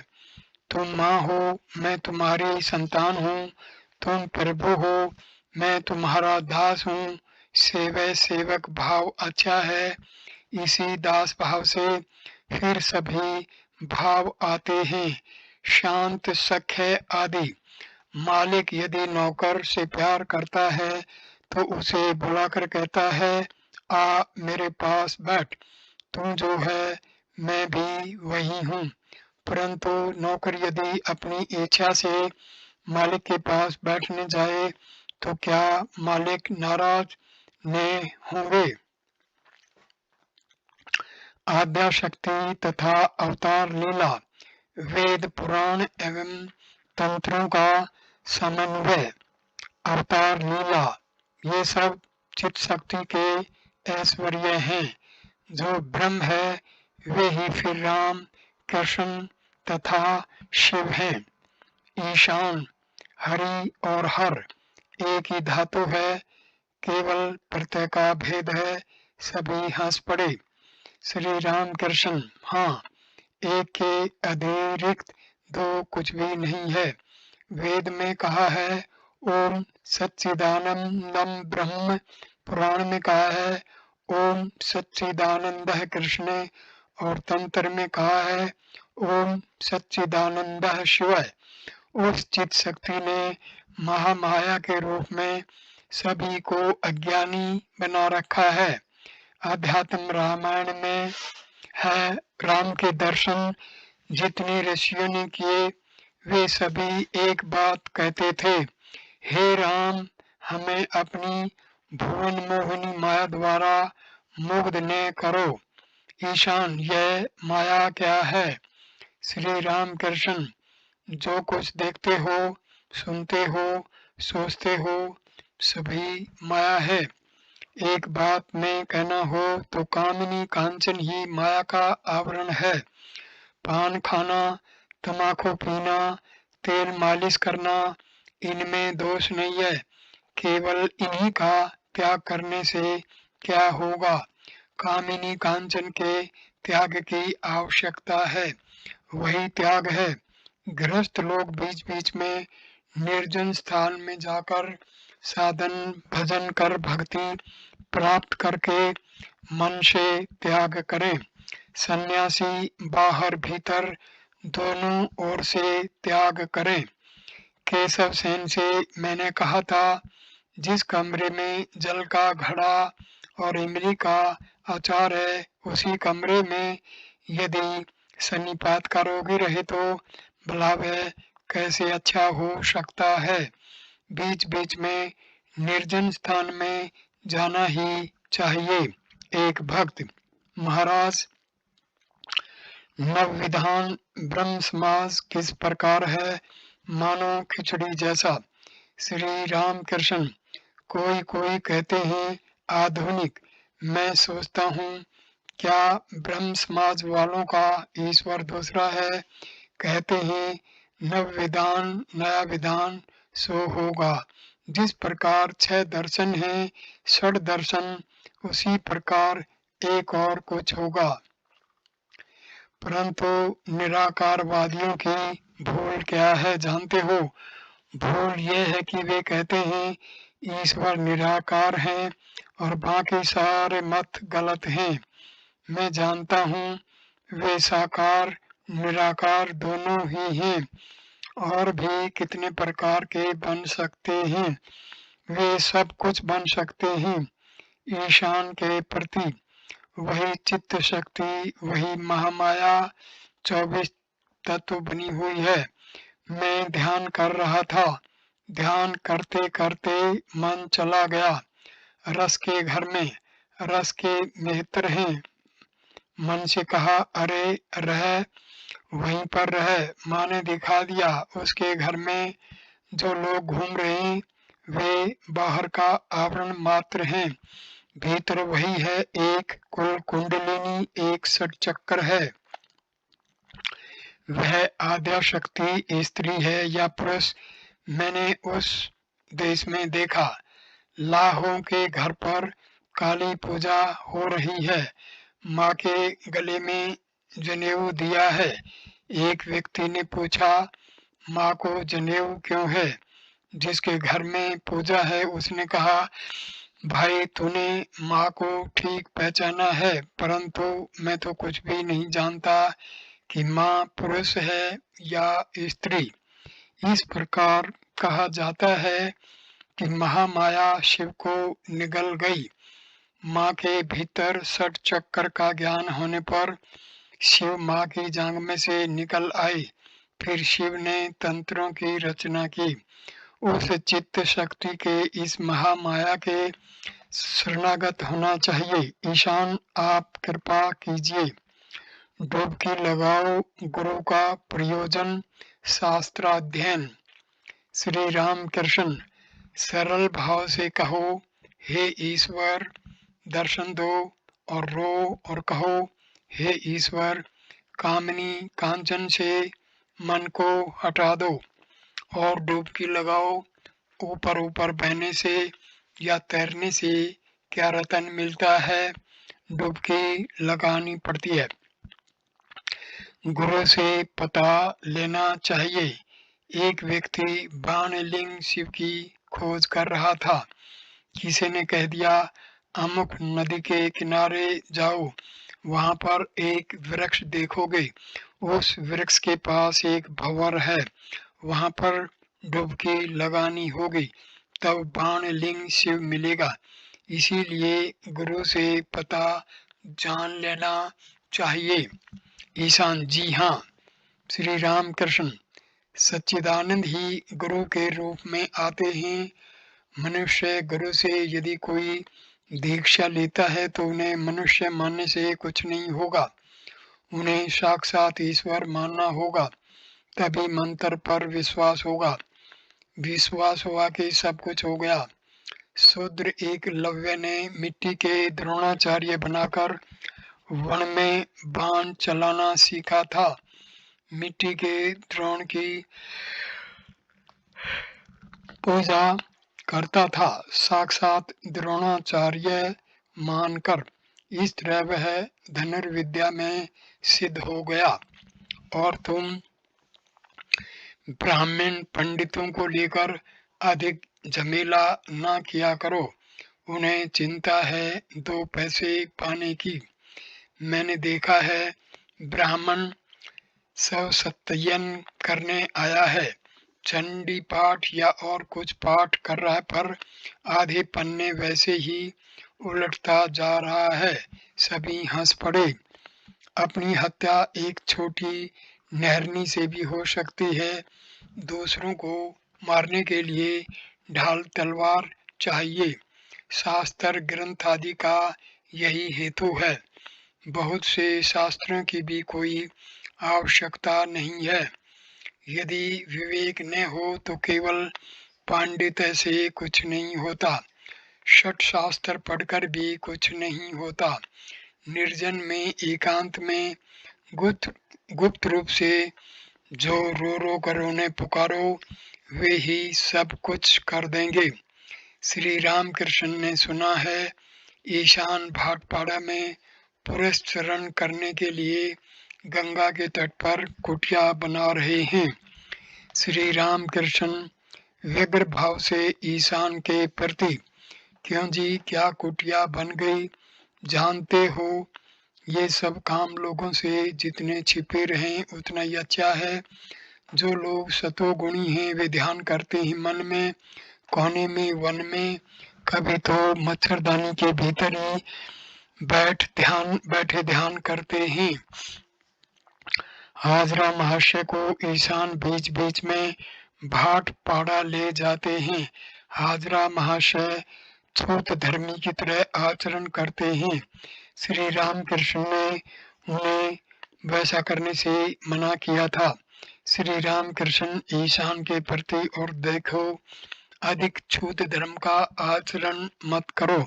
तुम माँ हो, मैं तुम्हारी संतान हूँ, तुम प्रभु हो, मैं तुम्हारा दास हूँ। सेवक सेवक भाव अच्छा है। इसी दास भाव से फिर सभी भाव आते हैं, शांत, सख्य आदि। मालिक यदि नौकर से प्यार करता है तो उसे बुलाकर कहता है, आ मेरे पास बैठ, तुम जो है मैं भी वही हूँ। परंतु नौकर यदि अपनी इच्छा से मालिक के पास बैठने जाए तो क्या मालिक नाराज न होंगे? आद्या शक्ति तथा अवतार लीला, वेद पुराण एवं तंत्रों का समन्वय, अवतार लीला, ये सब चित शक्ति के ऐश्वर्य हैं। जो ब्रह्म है वे ही फिर राम, कृष्ण तथा शिव हैं। ईशान, हरि और हर एक ही धातु है, केवल प्रत्यय का भेद है। सभी हंस पड़े। श्री राम कृष्ण, हाँ, एक के अतिरिक्त दो कुछ भी नहीं है। वेद में कहा है ओम सच्चिदानंदम ब्रह्म, पुराण में कहा है ओम सच्चिदानंद कृष्ण, और तंत्र में कहा है ओम सच्चिदानंद शिव। उस चित शक्ति ने महामाया के रूप में सभी को अज्ञानी बना रखा है। अध्यात्म रामायण में है, राम के दर्शन जितने ऋषियों ने किए वे सभी एक बात कहते थे, हे राम, हमें अपनी भुवन मोहिनी माया द्वारा मुग्ध न करो। ईशान, यह माया क्या है? श्री राम कृष्ण, जो कुछ देखते हो, सुनते हो, सोचते हो, सभी माया है। एक बात में कहना हो तो कामिनी कांचन ही माया का आवरण है। पान खाना, तम्बाकू पीना, तेल मालिश करना, इनमें दोष नहीं है। केवल इन्हीं का त्याग करने से क्या होगा? कामिनी कांचन के त्याग की आवश्यकता है, वही त्याग है। गृहस्थ लोग बीच बीच में निर्जन स्थान में जाकर साधन भजन कर भक्ति प्राप्त करके मन से त्याग करें। सन्यासी बाहर भीतर दोनों ओर से त्याग करें। केशव सेन से मैंने कहा था, जिस कमरे में जल का घड़ा और इमली का अचार है, उसी कमरे में यदि सन्निपात का रोगी रहे तो भला वह कैसे अच्छा हो सकता है। बीच बीच में निर्जन स्थान में जाना ही चाहिए। एक भक्त, महाराज, नवविधान ब्रह्म समाज किस प्रकार है? मानो खिचड़ी जैसा। श्री राम कृष्ण, कोई कोई कहते हैं आधुनिक। मैं सोचता हूँ, क्या ब्रह्म समाज वालों का ईश्वर दूसरा है? कहते हैं नव विधान नया विधान सो होगा। जिस प्रकार 6 दर्शन हैं, षड दर्शन, उसी प्रकार एक और कुछ होगा। परंतु निराकारवादियों की भूल क्या है जानते हो? भूल ये है कि वे कहते हैं ईश्वर निराकार हैं और बाकी सारे मत गलत हैं। मैं जानता हूँ वे साकार निराकार दोनों ही हैं और भी कितने प्रकार के बन सकते हैं। वे सब कुछ बन सकते हैं। ईशान के प्रति वही चित्त शक्ति, वही महामाया 24 तत्व बनी हुई है। मैं ध्यान कर रहा था, ध्यान करते करते मन चला गया रस के घर में। रस के मित्र हैं। मन से कहा, अरे रह, वहीं पर रह। माँ ने दिखा दिया, उसके घर में जो लोग घूम रहे हैं वे बाहर का आवरण मात्र हैं, भीतर वही है। एक कुल कुंडलिनी, एक षटचक्र है। वह आद्या शक्ति स्त्री है या पुरुष? मैंने उस देश में देखा, लाहों के घर पर काली पूजा हो रही है। माँ के गले में जनेऊ दिया है। एक व्यक्ति ने पूछा, माँ को जनेऊ क्यों है? जिसके घर में पूजा है उसने कहा, भाई तूने माँ को ठीक पहचाना है, परंतु मैं तो कुछ भी नहीं जानता कि माँ पुरुष है या स्त्री। इस प्रकार कहा जाता है कि महामाया शिव को निगल गई। माँ के भीतर षट चक्र का ज्ञान होने पर शिव माँ की जांघ में से निकल आए। फिर शिव ने तंत्रों की रचना की। उस चित्त शक्ति के इस महामाया के शरणागत होना चाहिए। ईशान, आप कृपा कीजिए, डुबकी लगाओ। गुरु का प्रयोजन शास्त्राध्ययन। श्री राम कृष्ण, सरल भाव से कहो, हे ईश्वर दर्शन दो, और रो और कहो, हे ईश्वर कामिनी कांचन से मन को हटा दो। और डुबकी लगाओ। ऊपर ऊपर बहने से या तैरने से क्या रतन मिलता है? डुबकी लगानी पड़ती है। गुरु से पता लेना चाहिए। एक व्यक्ति बाणलिंग शिव की खोज कर रहा था। किसी ने कह दिया, अमुक नदी के किनारे जाओ, वहां पर एक वृक्ष देखोगे, उस वृक्ष के पास एक भंवर है, वहां पर डुबकी लगानी होगी, तब बाणलिंग शिव मिलेगा। इसीलिए गुरु से पता जान लेना चाहिए। ईशान, जी हाँ। श्री राम कृष्ण, सच्चिदानंद ही गुरु के रूप में आते हैं। मनुष्य गुरु से यदि कोई दीक्षा लेता है तो उन्हें मनुष्य मानने से कुछ नहीं होगा, उन्हें साक्षात ईश्वर मानना होगा, तभी मंत्र पर विश्वास होगा। विश्वास हुआ कि सब कुछ हो गया। शूद्र एकलव्य ने मिट्टी के द्रोणाचार्य बनाकर वन में बाण चलाना सीखा था। मिट्टी के द्रोण की पूजा करता था, साक्षात द्रोणाचार्य मानकर। इस तरह वह धनुर्विद्या में सिद्ध हो गया। और तुम ब्राह्मण पंडितों को लेकर अधिक झमेला ना किया करो, उन्हें चिंता है 2 पैसे पाने की। मैंने देखा है ब्राह्मण सब सत्ययन करने आया है, चंडी पाठ या और कुछ पाठ कर रहा है, पर आधे पन्ने वैसे ही उलटता जा रहा है। सभी हंस पड़े। अपनी हत्या एक छोटी नहरनी से भी हो सकती है। दूसरों को मारने के लिए ढाल तलवार चाहिए। शास्त्र ग्रंथ आदि का यही हेतु है। बहुत से शास्त्रों की भी कोई आवश्यकता नहीं है। यदि विवेक न हो तो केवल पांडित्य से कुछ नहीं होता, षट शास्त्र पढ़कर भी कुछ नहीं होता। निर्जन में, एकांत में, गुप्त रूप से जो रो कर उन्हें पुकारो, वे ही सब कुछ कर देंगे। श्री रामकृष्ण ने सुना है ईशान भाटपाड़ा में पुरस्चरण करने के लिए गंगा के तट पर कुटिया बना रहे हैं। श्री रामकृष्ण व्यग्र भाव से ईशान के प्रति, क्यों जी क्या कुटिया बन गई, जानते हो ये सब काम लोगों से जितने छिपे रहें उतना ही अच्छा है। जो लोग सतोगुणी हैं वे ध्यान करते हैं मन में, कोने में, वन में, कभी तो मच्छरदानी के भीतर ही बैठे ध्यान करते हैं। हाजरा महाशय को ईशान बीच बीच में भाटपाड़ा ले जाते हैं। हाजरा महाशय छूत धर्मी की तरह आचरण करते हैं। श्री रामकृष्ण ने उन्हें वैसा करने से मना किया था। श्री रामकृष्ण ईशान के प्रति, और देखो अधिक छूत धर्म का आचरण मत करो।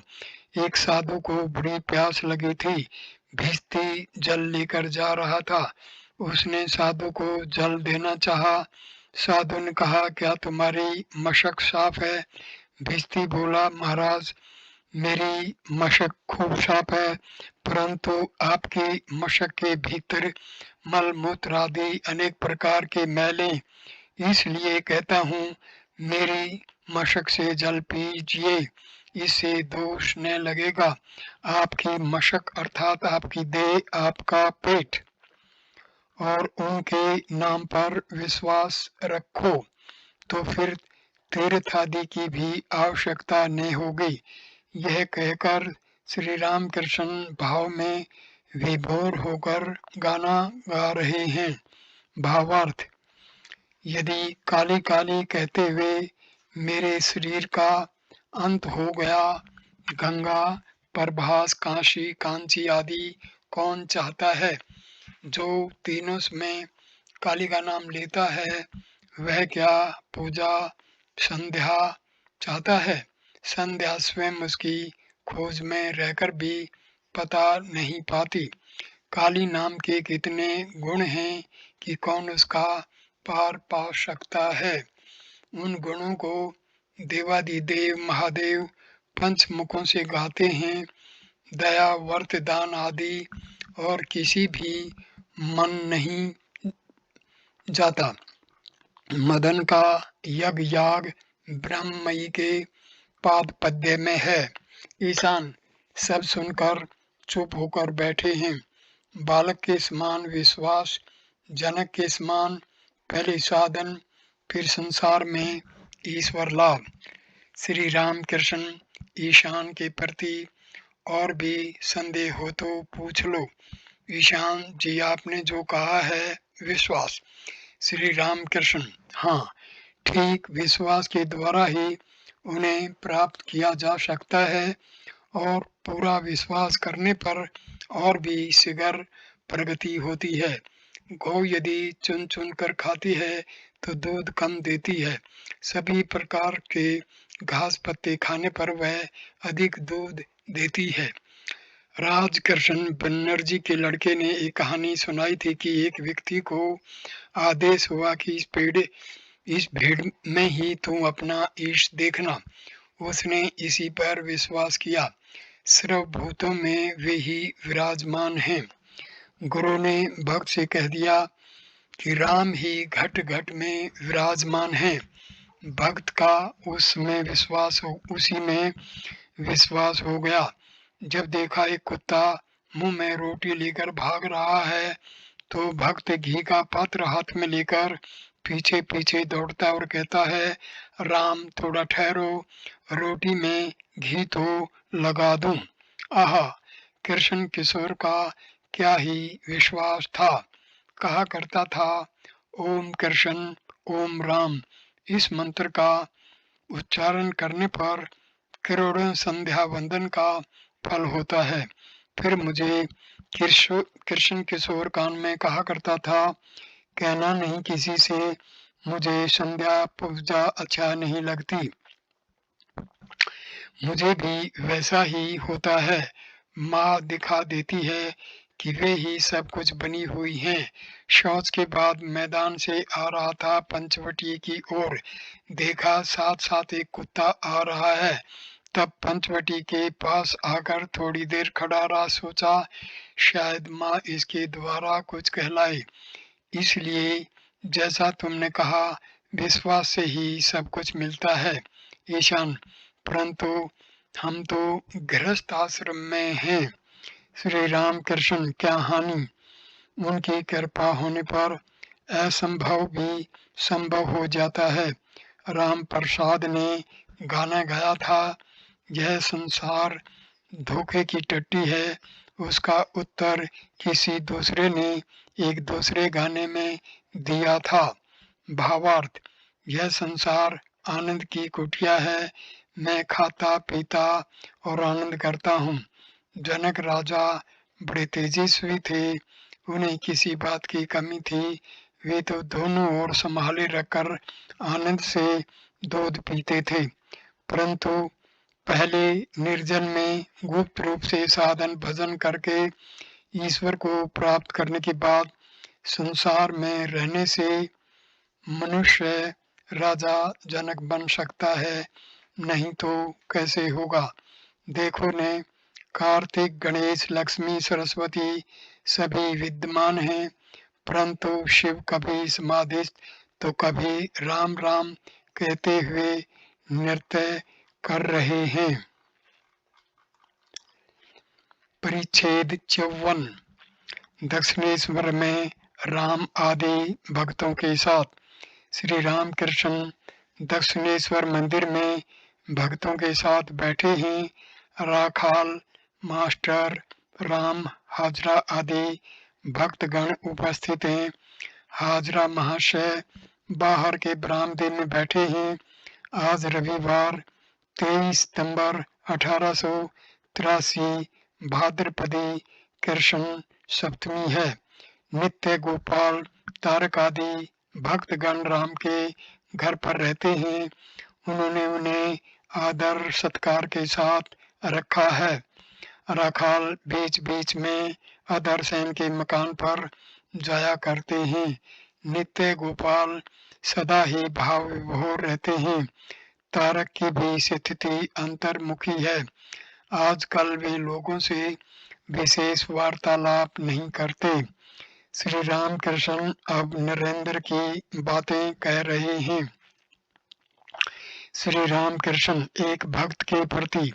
एक साधु को बड़ी प्यास लगी थी, भिश्ती जल लेकर जा रहा था। उसने साधु को जल देना चाहा। साधु ने कहा क्या तुम्हारी मशक साफ है? भिश्ती बोला महाराज मेरी मशक खूब साफ है, परंतु आपकी मशक के भीतर मल मूत्र आदि अनेक प्रकार के मैले, इसलिए कहता हूँ मेरी मशक से जल पीजिए, इससे दोष न लगेगा। आपकी मशक अर्थात आपकी देह, आपका पेट, और उनके नाम पर विश्वास रखो तो फिर तीर्थ आदि की भी आवश्यकता न होगी। यह कहकर श्री रामकृष्ण भाव में विभोर होकर गाना गा रहे हैं। भावार्थ, यदि काली काली कहते हुए मेरे शरीर का अंत हो गया, गंगा, प्रभास, काशी, कांची आदि कौन चाहता है? जो तीनों में काली का नाम लेता है वह क्या पूजा संध्या चाहता है? संध्या स्वयं उसकी खोज में रहकर भी पता नहीं पाती। काली नाम के कितने गुण हैं कि कौन उसका पार पा सकता है। उन गुणों को देवादिदेव महादेव पंचमुखों से गाते हैं। दया, वर्त, दान आदि और किसी भी मन नहीं जाता। मदन का यज्ञ याग ब्रह्ममयी के पाद पद्य में है। ईशान सब सुनकर चुप होकर बैठे हैं। बालक के समान विश्वास, जनक के समान पहले साधन, फिर संसार में ईश्वर लाभ। श्री रामकृष्ण ईशान के प्रति और भी संदेह हो तो पूछ लो। ईशान जी आपने जो कहा है विश्वास। श्री रामकृष्ण, हाँ ठीक, विश्वास के द्वारा ही उन्हें प्राप्त किया जा सकता है, और पूरा विश्वास करने पर और भी शीघ्र प्रगति होती है। गौ यदि चुन चुन कर खाती है तो दूध कम देती है। सभी प्रकार के घास पत्ते खाने पर वह अधिक दूध देती है। राजकृष्ण बनर्जी के लड़के ने एक कहानी सुनाई थी कि एक व्यक्ति को आदेश हुआ कि इस इस भीड़ में ही तू अपना ईश देखना। उसने इसी पर विश्वास किया। सर्वभूतों में वे ही विराजमान हैं। गुरु ने भक्त से कह दिया कि राम ही घट घट में विराजमान हैं। भक्त का उसी में विश्वास हो गया। जब देखा एक कुत्ता मुंह में रोटी लेकर भाग रहा है तो भक्त घी का पात्र हाथ में लेकर पीछे पीछे दौड़ता और कहता है, राम थोड़ा ठहरो, रोटी में घी तो लगा दूं। आहा, कृष्ण किशोर का क्या ही विश्वास था। कहा करता था, ओम कृष्ण ओम राम। इस मंत्र का उच्चारण करने पर करोड़ों संध्या वंदन का फल होता है। फिर मुझे कृष्ण किशोर कान में कहा करता था, कहना नहीं किसी से, मुझे संध्या पूजा अच्छा नहीं लगती। मुझे भी वैसा ही होता है। माँ दिखा देती है कि वे ही सब कुछ बनी हुई हैं। शौच के बाद मैदान से आ रहा था पंचवटी की ओर। देखा साथ साथ एक कुत्ता आ रहा है। तब पंचवटी के पास आकर थोड़ी देर खड़ा रहा। सोचा शायद माँ इसके द्वारा कुछ कहलाए। इसलिए जैसा तुमने कहा, विश्वास से ही सब कुछ मिलता है ईशान, परंतु हम तो गृहस्थ आश्रम में हैं। श्री राम कृष्ण क्या हानि। उनकी कृपा होने पर असंभव भी संभव हो जाता है। राम प्रसाद ने गाना गाया था, यह संसार धोखे की टट्टी है। उसका उत्तर किसी दूसरे ने एक दूसरे गाने में दिया था। भावार्थ, यह संसार आनंद की कुटिया है। मैं खाता पीता और आनंद करता हूँ। जनक राजा बड़े तेजस्वी थे, उन्हें किसी बात की कमी थी। वे तो दोनों ओर संभाले रखकर आनंद से दूध पीते थे, परंतु पहले निर्जन में गुप्त रूप से साधन भजन करके ईश्वर को प्राप्त करने के बाद संसार में रहने से मनुष्य राजा जनक बन सकता है, नहीं तो कैसे होगा। देखो ने, कार्तिक गणेश लक्ष्मी सरस्वती सभी विद्यमान हैं, परंतु शिव कभी समाधिस्थ तो कभी राम राम कहते हुए नृत्य कर रहे हैं। परिच्छेद 54। दक्षिणेश्वर में राम आदि भक्तों के साथ। श्री राम कृष्ण दक्षिणेश्वर मंदिर में भक्तों के साथ बैठे हैं। राखाल, मास्टर, राम, हाजरा आदि भक्तगण उपस्थित हैं। हाजरा महाशय बाहर के बरामदे में बैठे हैं। आज रविवार 23 सितंबर 1883 भाद्रपदी कृष्ण सप्तमी है। नित्य गोपाल तारक आदि भक्तगण राम के घर पर रहते हैं। उन्होंने उन्हें आदर सत्कार के साथ रखा है। राखाल बीच बीच में अदर सेन के मकान पर जाया करते हैं। नित्य गोपाल सदा ही भाव विभोर रहते हैं। तारक की भी स्थिति अंतर्मुखी है। आजकल वे लोगों से विशेष वार्तालाप नहीं करते। श्री राम कृष्ण अब नरेंद्र की बातें कह रहे हैं। श्री राम कृष्ण एक भक्त के प्रति,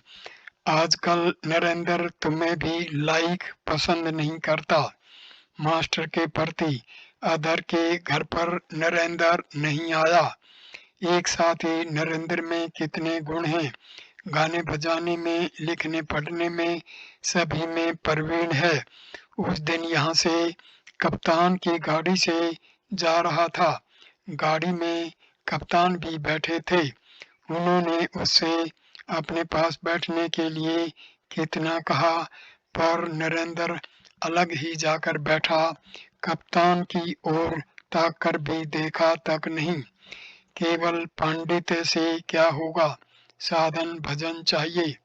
आजकल नरेंद्र तुम्हें भी लाइक पसंद नहीं करता। मास्टर के प्रति, अदर के घर पर नरेंद्र नहीं आया। एक साथ ही नरेंद्र में कितने गुण हैं। गाने बजाने में, लिखने पढ़ने में, सभी में प्रवीण है। उस दिन यहाँ से कप्तान की गाड़ी से जा रहा था। गाड़ी में कप्तान भी बैठे थे। उन्होंने उससे अपने पास बैठने के लिए कितना कहा, पर नरेंद्र अलग ही जाकर बैठा। कप्तान की ओर ताक कर भी देखा तक नहीं। केवल पांडित्य से क्या होगा, साधन भजन चाहिए।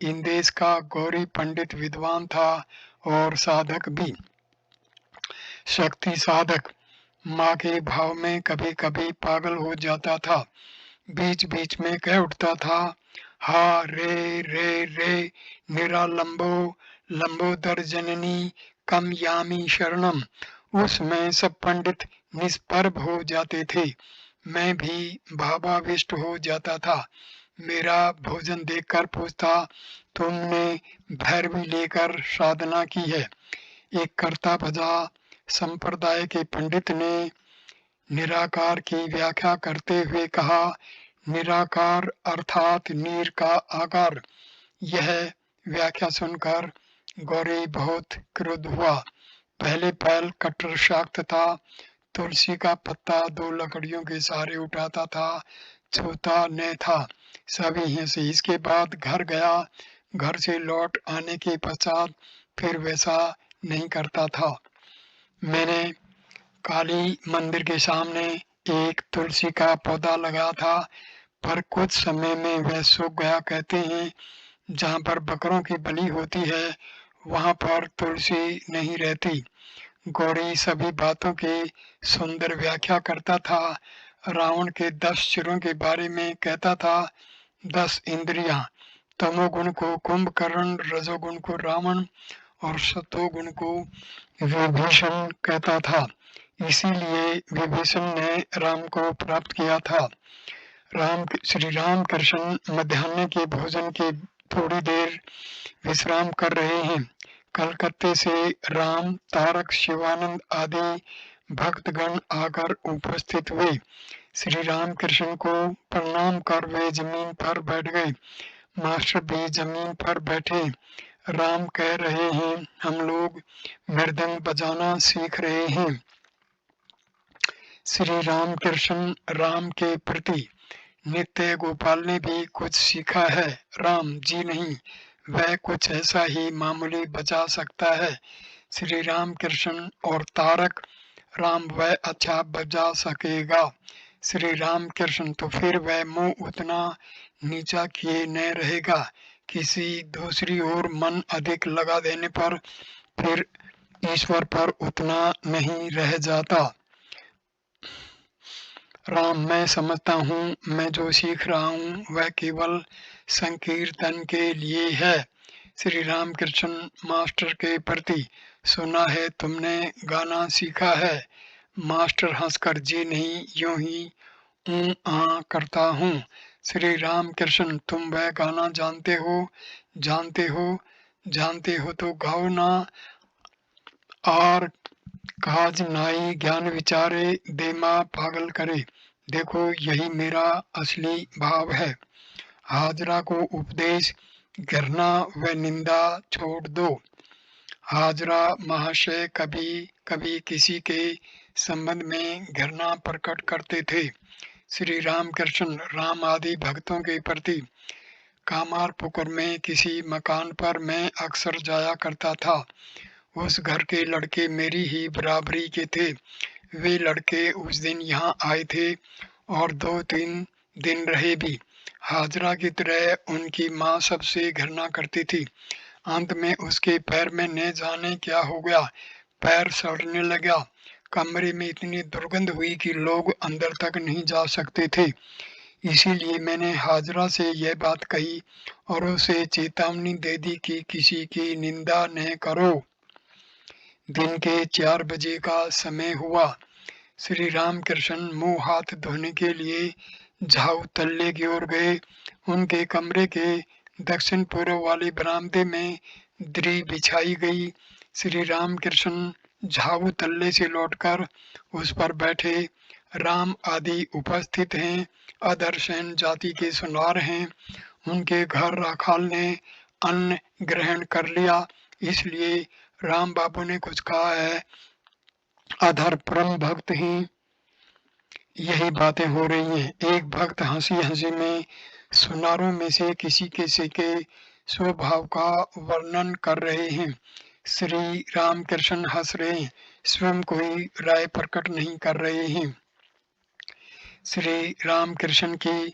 इन देश का गौरी पंडित विद्वान था और साधक भी, शक्ति साधक। माँ के भाव में कभी कभी पागल हो जाता था। बीच बीच में कह उठता था, हा रे रे रे निरालंबो लंबोदर जननी कम यामी शरणम। उसमें सब पंडित निष्प्रभ हो जाते थे। मैं भी भावाविष्ट हो जाता था। मेरा भोजन देखकर पूछता, तुमने भैरवी लेकर साधना की है? एक कर्ता भजा संप्रदाय के पंडित ने निराकार की व्याख्या करते हुए कहा, निराकार अर्थात नीर का आकार। यह व्याख्या सुनकर गौरी बहुत क्रुद्ध हुआ। पहले पैल कट्टर शाक्त था, तुलसी का पत्ता 2 लकड़ियों के सहारे उठाता था, छूता न था। सभी हंसे। इसके बाद घर गया। घर से लौट आने के पश्चात फिर वैसा नहीं करता था। मैंने काली मंदिर के सामने एक तुलसी का पौधा लगा था, पर कुछ समय में वह सूख गया। कहते हैं जहाँ पर बकरों की बलि होती है वहाँ पर तुलसी नहीं रहती। गौरी सभी बातों की सुंदर व्याख्या करता था। रावण के 10 सिरों के बारे में कहता था, 10 इंद्रियां, तमोगुण को कुंभकर्ण, रजोगुण को रावण और सतोगुण को विभीषण कहता था। इसीलिए विभीषण ने राम को प्राप्त किया था। श्री राम कृष्ण मध्याह्न के भोजन के थोड़ी देर विश्राम कर रहे हैं। कलकत्ते से राम, तारक, शिवानंद आदि भक्तगण आकर उपस्थित हुए। श्री राम कृष्ण को प्रणाम कर वे जमीन पर बैठ गए। मास्टर भी जमीन पर बैठे। राम कह रहे हैं, हम लोग मृदंग बजाना सीख रहे हैं। श्री राम कृष्ण राम के प्रति, नित्य गोपाल ने भी कुछ सीखा है। राम जी नहीं, वह कुछ ऐसा ही मामूली बजा सकता है। श्री राम कृष्ण और तारक, राम वह अच्छा बजा सकेगा। श्री राम कृष्ण तो फिर वह मुंह उतना नीचा किए न रहेगा। किसी दूसरी ओर मन अधिक लगा देने पर फिर ईश्वर पर उतना नहीं रह जाता। राम, मैं समझता हूँ मैं जो सीख रहा हूँ वह केवल संकीर्तन के लिए है। श्री राम कृष्ण मास्टर के प्रति, सुना है तुमने गाना सीखा है। मास्टर हंसकर, जी नहीं, यूं ही करता हूँ। श्री राम कृष्ण, तुम वह गाना जानते हो? जानते हो? जानते हो तो गाओ ना। और काज नाई ज्ञान विचारे, देमा पागल करे। देखो यही मेरा असली भाव है। हाजरा को उपदेश, घृणा व निंदा छोड़ दो। हाजरा महाशय कभी कभी किसी के संबंध में घृणा प्रकट करते थे। श्री राम कृष्ण राम आदि भक्तों के प्रति, कामारपुकुर में किसी मकान पर मैं अक्सर जाया करता था। उस घर के लड़के मेरी ही बराबरी के थे। वे लड़के उस दिन यहाँ आए थे और 2-3 दिन रहे भी। हाजरा की तरह उनकी माँ सबसे घृणा करती थी। अंत में उसके पैर में न जाने क्या हो गया, पैर सड़ने लगा। कमरे में इतनी दुर्गंध हुई कि लोग अंदर तक नहीं जा सकते थे। इसीलिए मैंने हाजरा से यह बात कही और उसे चेतावनी दे दी कि किसी की निंदा न करो। दिन के 4 बजे का समय हुआ। श्री राम कृष्ण मुंह हाथ धोने के लिए झाऊ तल्ले की ओर गए। उनके कमरे के दक्षिण पूर्व वाले बरामदे में दरी बिछाई गई। श्री राम कृष्ण झाऊ तल्ले से लौटकर उस पर बैठे। राम आदि उपस्थित हैं। अदर्शन जाति के सुनार हैं। उनके घर राखाल ने अन्न ग्रहण कर लिया, इसलिए राम बाबू ने कुछ कहा है, अधर परम भक्त ही यही बातें हो रही हैं। एक भक्त हंसी हंसी में सुनारों में से किसी किसी के स्वभाव का वर्णन कर रहे हैं। श्री राम कृष्ण हंस रहे हैं, स्वयं कोई राय प्रकट नहीं कर रहे हैं। श्री राम कृष्ण की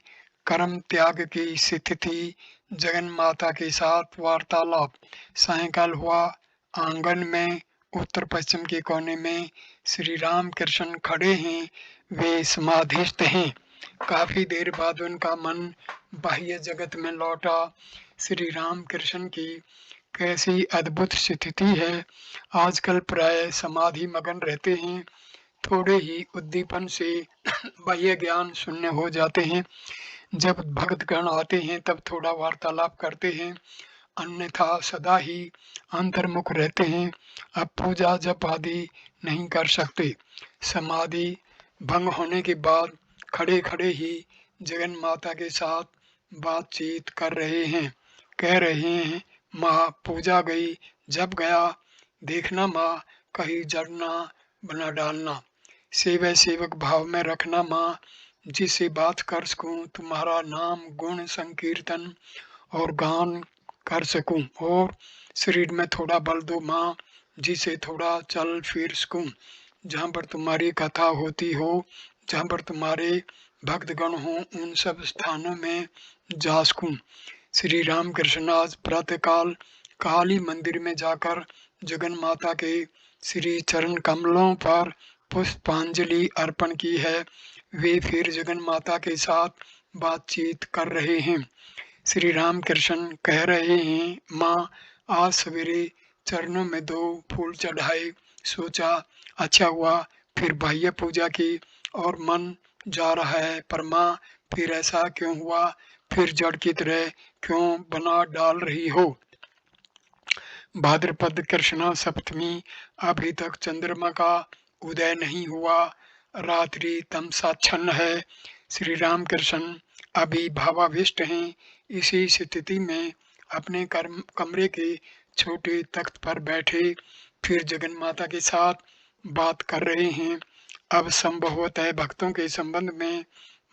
कर्म त्याग की स्थिति, जगन माता के साथ वार्तालाप। सायंकाल हुआ। आंगन में उत्तर पश्चिम के कोने में श्री राम कृष्ण खड़े हैं, वे समाधिस्थ हैं। काफी देर बाद उनका मन बाह्य जगत में लौटा। श्री राम कृष्ण की कैसी अद्भुत स्थिति है। आजकल प्राय समाधि मगन रहते हैं, थोड़े ही उद्दीपन से बाह्य ज्ञान शून्य हो जाते हैं। जब भक्तगण आते हैं तब थोड़ा वार्तालाप करते हैं, अन्यथा सदा ही अंतर्मुख रहते हैं। अब पूजा जप आदि नहीं कर सकते। समाधि भंग होने के बाद खड़े खड़े ही जगन माता के साथ बातचीत कर रहे हैं। कह रहे हैं, माँ पूजा गई, जब गया, देखना माँ, कहीं जड़ ना बना डालना। सेवा सेवक भाव में रखना माँ, जिससे बात कर सकूं, तुम्हारा नाम गुण संकीर्तन और गान कर सकूं, और शरीर में थोड़ा बल दो माँ, जिसे थोड़ा चल फिर सकूं। जहाँ पर तुम्हारी कथा होती हो, जहाँ पर तुम्हारे भक्तगण हो, उन सब स्थानों में जा सकूं। श्री राम कृष्ण आज प्रातःकाल काली मंदिर में जाकर जगन माता के श्री चरण कमलों पर पुष्पांजलि अर्पण की है। वे फिर जगन माता के साथ बातचीत कर रहे हैं। श्री राम कृष्ण कह रहे हैं, माँ आज सवेरे चरणों में 2 फूल चढ़ाए, सोचा अच्छा हुआ, फिर बाह्य पूजा की और मन जा रहा है, पर माँ फिर ऐसा क्यों हुआ, फिर जड़ की तरह क्यों बना डाल रही हो। भाद्रपद कृष्णा सप्तमी, अभी तक चंद्रमा का उदय नहीं हुआ, रात्रि तमसाच्छन्न है। श्री राम कृष्ण अभी भावाविष्ट हैं। इसी स्थिति में अपने कमरे के छोटे तख्त पर बैठे फिर जगन माता के साथ बात कर रहे हैं। अब संभवतः भक्तों के संबंध में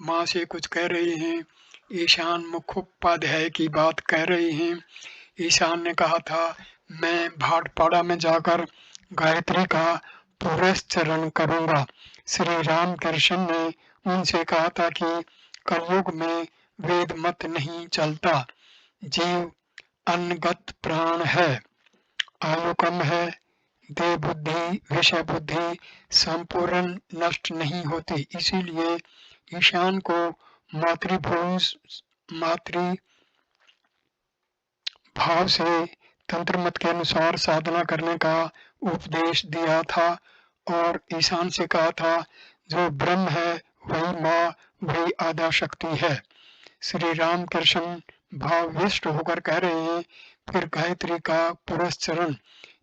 माँ से कुछ कह रहे हैं। ईशान मुखोपाध्याय की बात कह रहे हैं। ईशान ने कहा था, मैं भाटपाड़ा में जाकर गायत्री का पुरस्चरण करूंगा। श्री राम कृष्ण ने उनसे कहा था कि कलयुग में वेद मत नहीं चलता, जीव अन्नगत प्राण है, आयु कम है, देह बुद्धि विषय बुद्धि संपूर्ण नष्ट नहीं होती। इसीलिए ईशान को मातृ भाव से तंत्र मत के अनुसार साधना करने का उपदेश दिया था और ईशान से कहा था, जो ब्रह्म है वही माँ, वही आद्या शक्ति है। श्री राम कृष्ण भावविष्ट होकर कह रहे हैं, फिर गायत्री का पुरस्चरण,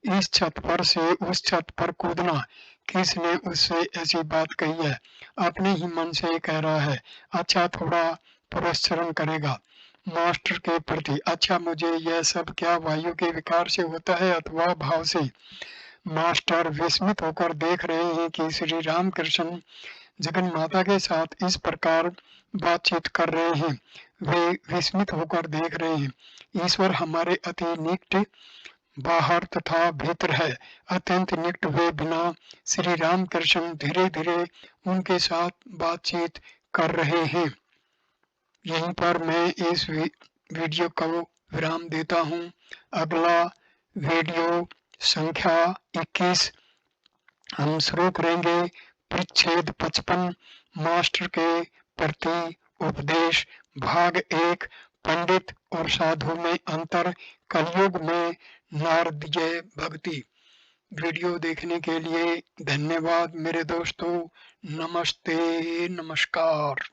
इस छत पर से उस छत पर कूदना, किसने उससे ऐसी बात कही है, अपने ही मन से कह रहा है, अच्छा थोड़ा पुरस्चरण करेगा। मास्टर के प्रति, अच्छा मुझे यह सब क्या वायु के विकार से होता है अथवा भाव से। मास्टर विस्मित होकर देख रहे हैं कि श्री राम कृष्ण जगन माता के साथ इस प्रकार बातचीत कर रहे हैं। वे विस्मित होकर देख रहे हैं। ईश्वर हमारे अति निकट बाहर तथा भीतर है, अत्यंत निकट हुए बिना श्री राम कृष्ण धीरे धीरे उनके साथ बातचीत कर रहे हैं। यहीं पर मैं इस वीडियो को विराम देता हूँ। अगला वीडियो संख्या 21 हम शुरू करेंगे, परिच्छेद 55, मास्टर के प्रति उपदेश, भाग 1, पंडित और साधु में अंतर, कलयुग में नारदीय भक्ति। वीडियो देखने के लिए धन्यवाद मेरे दोस्तों। नमस्ते, नमस्कार।